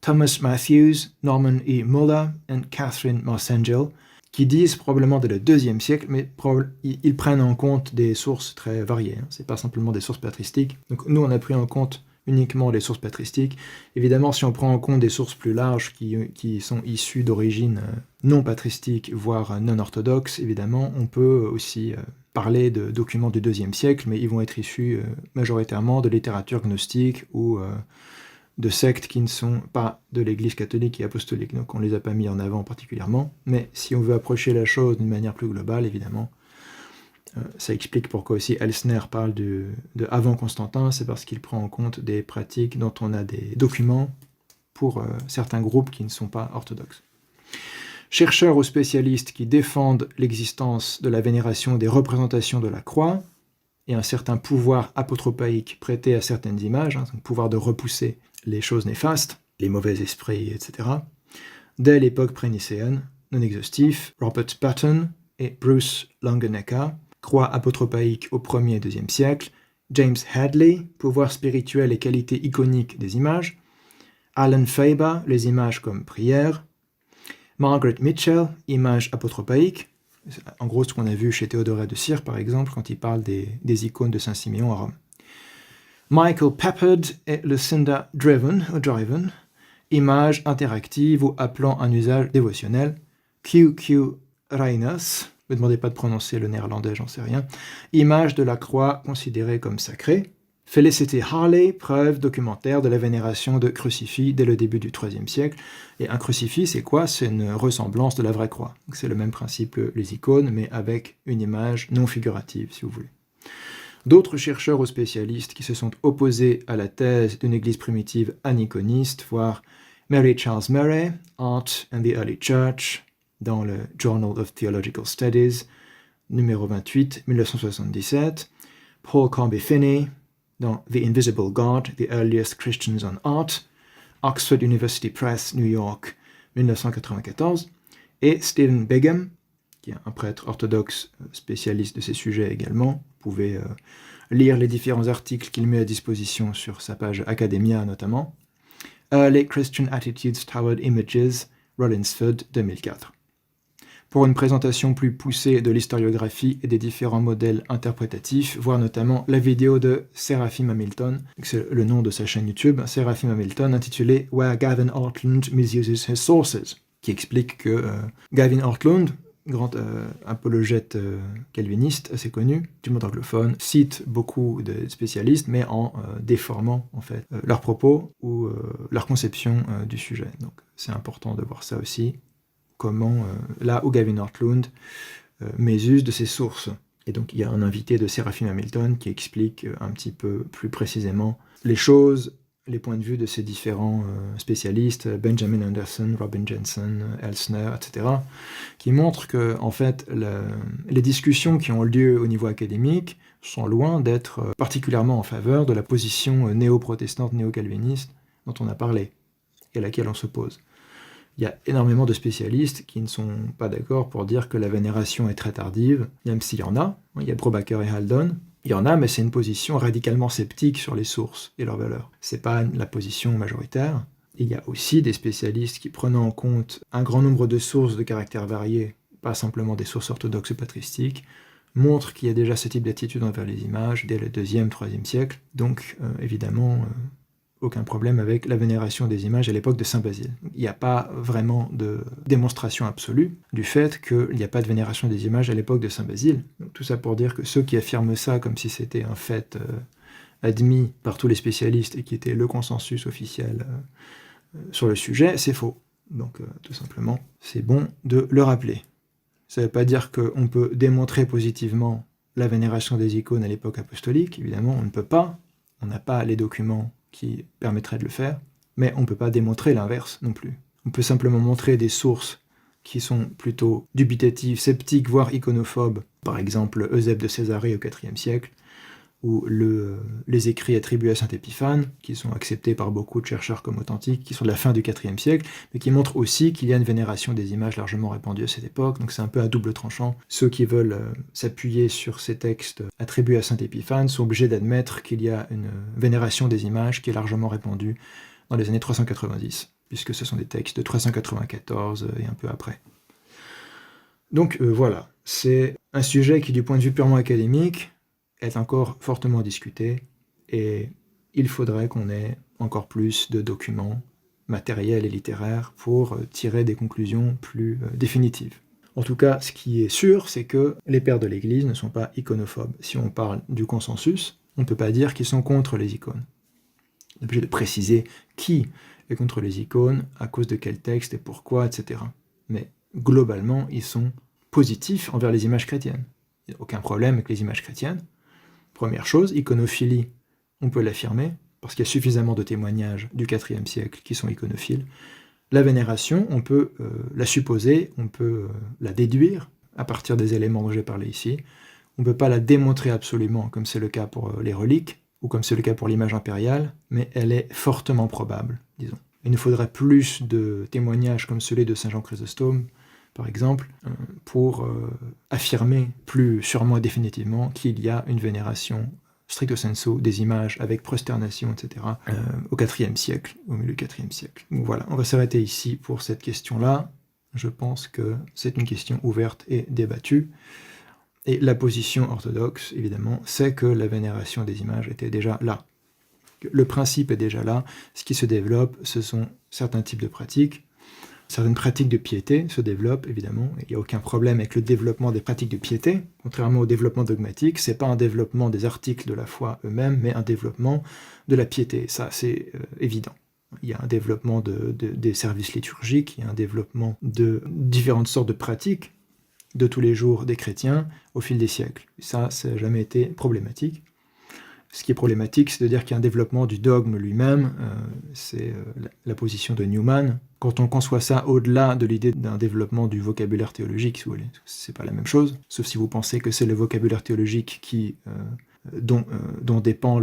Thomas Matthews, Norman E. Muller et Catherine Marsengel, qui disent probablement dès le IIe siècle, mais ils prennent en compte des sources très variées, hein. C'est pas simplement des sources patristiques. Donc nous, on a pris en compte uniquement les sources patristiques. Évidemment, si on prend en compte des sources plus larges qui sont issues d'origines non patristiques, voire non orthodoxes, évidemment, on peut aussi parler de documents du IIe siècle, mais ils vont être issus majoritairement de littérature gnostique ou de sectes qui ne sont pas de l'Église catholique et apostolique. Donc on ne les a pas mis en avant particulièrement, mais si on veut approcher la chose d'une manière plus globale, évidemment, ça explique pourquoi aussi Elsner parle de avant Constantin, c'est parce qu'il prend en compte des pratiques dont on a des documents pour certains groupes qui ne sont pas orthodoxes. Chercheurs ou spécialistes qui défendent l'existence de la vénération des représentations de la croix et un certain pouvoir apotropaïque prêté à certaines images, un pouvoir de repousser les choses néfastes, les mauvais esprits, etc. Dès l'époque prénicéenne, non exhaustif, Robert Button et Bruce Longenecker, croix apotropaïque au 1er et 2e siècle, James Hadley, pouvoir spirituel et qualité iconique des images, Alan Faber, les images comme prière, Margaret Mitchell, images apotropaïques, en gros ce qu'on a vu chez Théodoret de Cire par exemple, quand il parle des icônes de Saint-Siméon à Rome. Michael Peppard et Lucinda Driven, images interactives ou appelant un usage dévotionnel, Q.Q. Reiners, ne me demandez pas de prononcer le néerlandais, j'en sais rien, image de la croix considérée comme sacrée, Felicity Harley, preuve documentaire de la vénération de crucifix dès le début du IIIe siècle. Et un crucifix, c'est quoi? C'est une ressemblance de la vraie croix. Donc c'est le même principe que les icônes, mais avec une image non figurative, si vous voulez. D'autres chercheurs ou spécialistes qui se sont opposés à la thèse d'une église primitive aniconiste, voire Mary Charles Murray, Art and the Early Church, dans le Journal of Theological Studies, numéro 28, 1977, Paul Corby Finney, dans The Invisible God, The Earliest Christians on Art, Oxford University Press, New York, 1994, et Stephen Bingham, qui est un prêtre orthodoxe spécialiste de ces sujets également. Vous pouvez lire les différents articles qu'il met à disposition sur sa page Academia notamment. Early Christian Attitudes Toward Images, Rollinsford, 2004. Pour une présentation plus poussée de l'historiographie et des différents modèles interprétatifs, voir notamment la vidéo de Seraphim Hamilton, c'est le nom de sa chaîne YouTube, Seraphim Hamilton, intitulée « Where Gavin Ortlund Misuses His Sources », qui explique que Gavin Ortlund, grand apologète calviniste assez connu du monde anglophone, cite beaucoup de spécialistes, mais en déformant en fait leurs propos ou leur conception du sujet. Donc c'est important de voir ça aussi. Comment, là où Gavin Ortlund mésuse de ses sources. Et donc il y a un invité de Seraphim Hamilton qui explique un petit peu plus précisément les choses, les points de vue de ces différents spécialistes, Benjamin Anderson, Robin Jensen, Elsner, etc., qui montrent que, en fait, les discussions qui ont lieu au niveau académique sont loin d'être particulièrement en faveur de la position néo-protestante, néo-calviniste dont on a parlé, et à laquelle on s'oppose. Il y a énormément de spécialistes qui ne sont pas d'accord pour dire que la vénération est très tardive, même s'il y en a. Il y a Brobacker et Haldon. Il y en a, mais c'est une position radicalement sceptique sur les sources et leurs valeurs. C'est pas la position majoritaire. Et il y a aussi des spécialistes qui, prenant en compte un grand nombre de sources de caractère variés, pas simplement des sources orthodoxes ou patristiques, montrent qu'il y a déjà ce type d'attitude envers les images dès le 2e, 3e siècle. Donc, évidemment, aucun problème avec la vénération des images à l'époque de Saint Basile. Il n'y a pas vraiment de démonstration absolue du fait qu'il n'y a pas de vénération des images à l'époque de Saint Basile. Donc, tout ça pour dire que ceux qui affirment ça comme si c'était un fait admis par tous les spécialistes et qui était le consensus officiel sur le sujet, c'est faux. Donc tout simplement, c'est bon de le rappeler. Ça ne veut pas dire qu'on peut démontrer positivement la vénération des icônes à l'époque apostolique, évidemment on ne peut pas, on n'a pas les documents qui permettrait de le faire, mais on ne peut pas démontrer l'inverse non plus. On peut simplement montrer des sources qui sont plutôt dubitatives, sceptiques, voire iconophobes, par exemple Eusèbe de Césarée au IVe siècle, ou les écrits attribués à saint Épiphane, qui sont acceptés par beaucoup de chercheurs comme authentiques, qui sont de la fin du IVe siècle, mais qui montrent aussi qu'il y a une vénération des images largement répandue à cette époque, donc c'est un peu à double tranchant. Ceux qui veulent s'appuyer sur ces textes attribués à saint Épiphane sont obligés d'admettre qu'il y a une vénération des images qui est largement répandue dans les années 390, puisque ce sont des textes de 394 et un peu après. Donc voilà, c'est un sujet qui, du point de vue purement académique, est encore fortement discuté, et il faudrait qu'on ait encore plus de documents matériels et littéraires pour tirer des conclusions plus définitives. En tout cas, ce qui est sûr, c'est que les pères de l'Église ne sont pas iconophobes. Si on parle du consensus, on ne peut pas dire qu'ils sont contre les icônes. On est obligé de préciser qui est contre les icônes, à cause de quel texte et pourquoi, etc. Mais globalement, ils sont positifs envers les images chrétiennes. Il n'y a aucun problème avec les images chrétiennes. Première chose, iconophilie, on peut l'affirmer, parce qu'il y a suffisamment de témoignages du IVe siècle qui sont iconophiles. La vénération, on peut la supposer, on peut la déduire à partir des éléments dont j'ai parlé ici. On ne peut pas la démontrer absolument, comme c'est le cas pour les reliques, ou comme c'est le cas pour l'image impériale, mais elle est fortement probable, disons. Il nous faudrait plus de témoignages comme celui de Saint Jean Chrysostome, par exemple, pour affirmer plus sûrement et définitivement qu'il y a une vénération stricto sensu des images avec prosternation, etc., au IVe siècle, au milieu du IVe siècle. Donc voilà, on va s'arrêter ici pour cette question-là. Je pense que c'est une question ouverte et débattue. Et la position orthodoxe, évidemment, c'est que la vénération des images était déjà là. Le principe est déjà là. Ce qui se développe, ce sont certains types de pratiques. Certaines pratiques de piété se développent, évidemment. Il n'y a aucun problème avec le développement des pratiques de piété. Contrairement au développement dogmatique, ce n'est pas un développement des articles de la foi eux-mêmes, mais un développement de la piété. Ça, c'est évident. Il y a un développement des services liturgiques, il y a un développement de différentes sortes de pratiques de tous les jours des chrétiens au fil des siècles. Ça n'a jamais été problématique. Ce qui est problématique, c'est de dire qu'il y a un développement du dogme lui-même, c'est la position de Newman. Quand on conçoit ça au-delà de l'idée d'un développement du vocabulaire théologique, si vous voulez, c'est pas la même chose, sauf si vous pensez que c'est le vocabulaire théologique dont dépend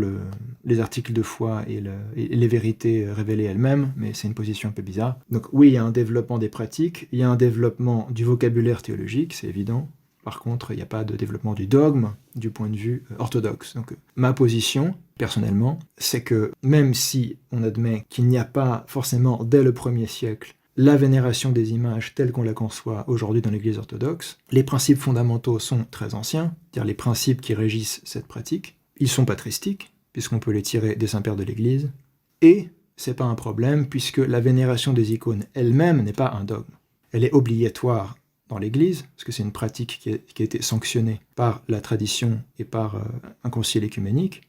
les articles de foi et les vérités révélées elles-mêmes, mais c'est une position un peu bizarre. Donc oui, il y a un développement des pratiques, il y a un développement du vocabulaire théologique, c'est évident. Par contre, il n'y a pas de développement du dogme du point de vue orthodoxe. Donc, ma position, personnellement, c'est que même si on admet qu'il n'y a pas forcément, dès le 1er siècle, la vénération des images telle qu'on la conçoit aujourd'hui dans l'Église orthodoxe, les principes fondamentaux sont très anciens, c'est-à-dire les principes qui régissent cette pratique. Ils sont patristiques, puisqu'on peut les tirer des saints-pères de l'Église, et c'est pas un problème, puisque la vénération des icônes elle-même n'est pas un dogme. Elle est obligatoire dans l'Église, parce que c'est une pratique qui a été sanctionnée par la tradition et par un concile écuménique.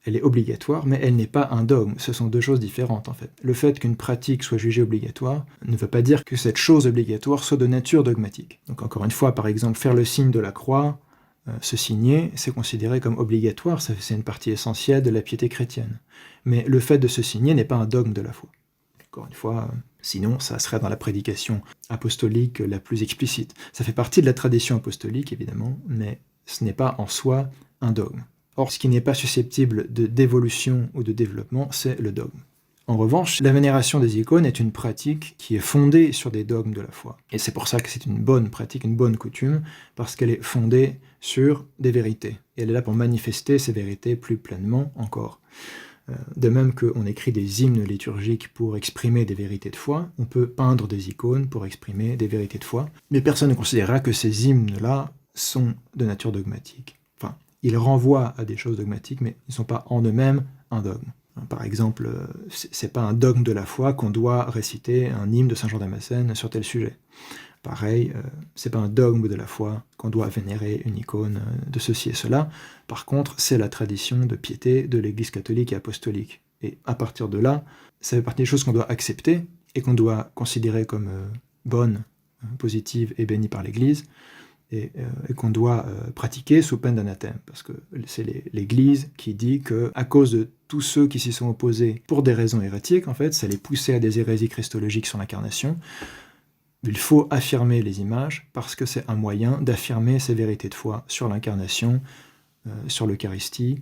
Elle est obligatoire, mais elle n'est pas un dogme. Ce sont deux choses différentes, en fait. Le fait qu'une pratique soit jugée obligatoire ne veut pas dire que cette chose obligatoire soit de nature dogmatique. Donc encore une fois, par exemple, faire le signe de la croix, se signer, c'est considéré comme obligatoire, c'est une partie essentielle de la piété chrétienne. Mais le fait de se signer n'est pas un dogme de la foi. Encore une fois, sinon ça serait dans la prédication apostolique la plus explicite. Ça fait partie de la tradition apostolique, évidemment, mais ce n'est pas en soi un dogme. Or, ce qui n'est pas susceptible d'évolution ou de développement, c'est le dogme. En revanche, la vénération des icônes est une pratique qui est fondée sur des dogmes de la foi. Et c'est pour ça que c'est une bonne pratique, une bonne coutume, parce qu'elle est fondée sur des vérités. Et elle est là pour manifester ces vérités plus pleinement encore. De même qu'on écrit des hymnes liturgiques pour exprimer des vérités de foi, on peut peindre des icônes pour exprimer des vérités de foi, mais personne ne considérera que ces hymnes-là sont de nature dogmatique. Enfin, ils renvoient à des choses dogmatiques, mais ils ne sont pas en eux-mêmes un dogme. Par exemple, c'est pas un dogme de la foi qu'on doit réciter un hymne de Saint Jean Damascène sur tel sujet. Pareil, c'est pas un dogme de la foi qu'on doit vénérer une icône de ceci et cela. Par contre, c'est la tradition de piété de l'Église catholique et apostolique. Et à partir de là, ça fait partie des choses qu'on doit accepter et qu'on doit considérer comme bonnes, positives et bénies par l'Église, et qu'on doit pratiquer sous peine d'anathème, parce que c'est l'Église qui dit que, à cause de tous ceux qui s'y sont opposés pour des raisons hérétiques, en fait, ça les poussait à des hérésies christologiques sur l'incarnation. Il faut affirmer les images parce que c'est un moyen d'affirmer ces vérités de foi sur l'incarnation, sur l'Eucharistie,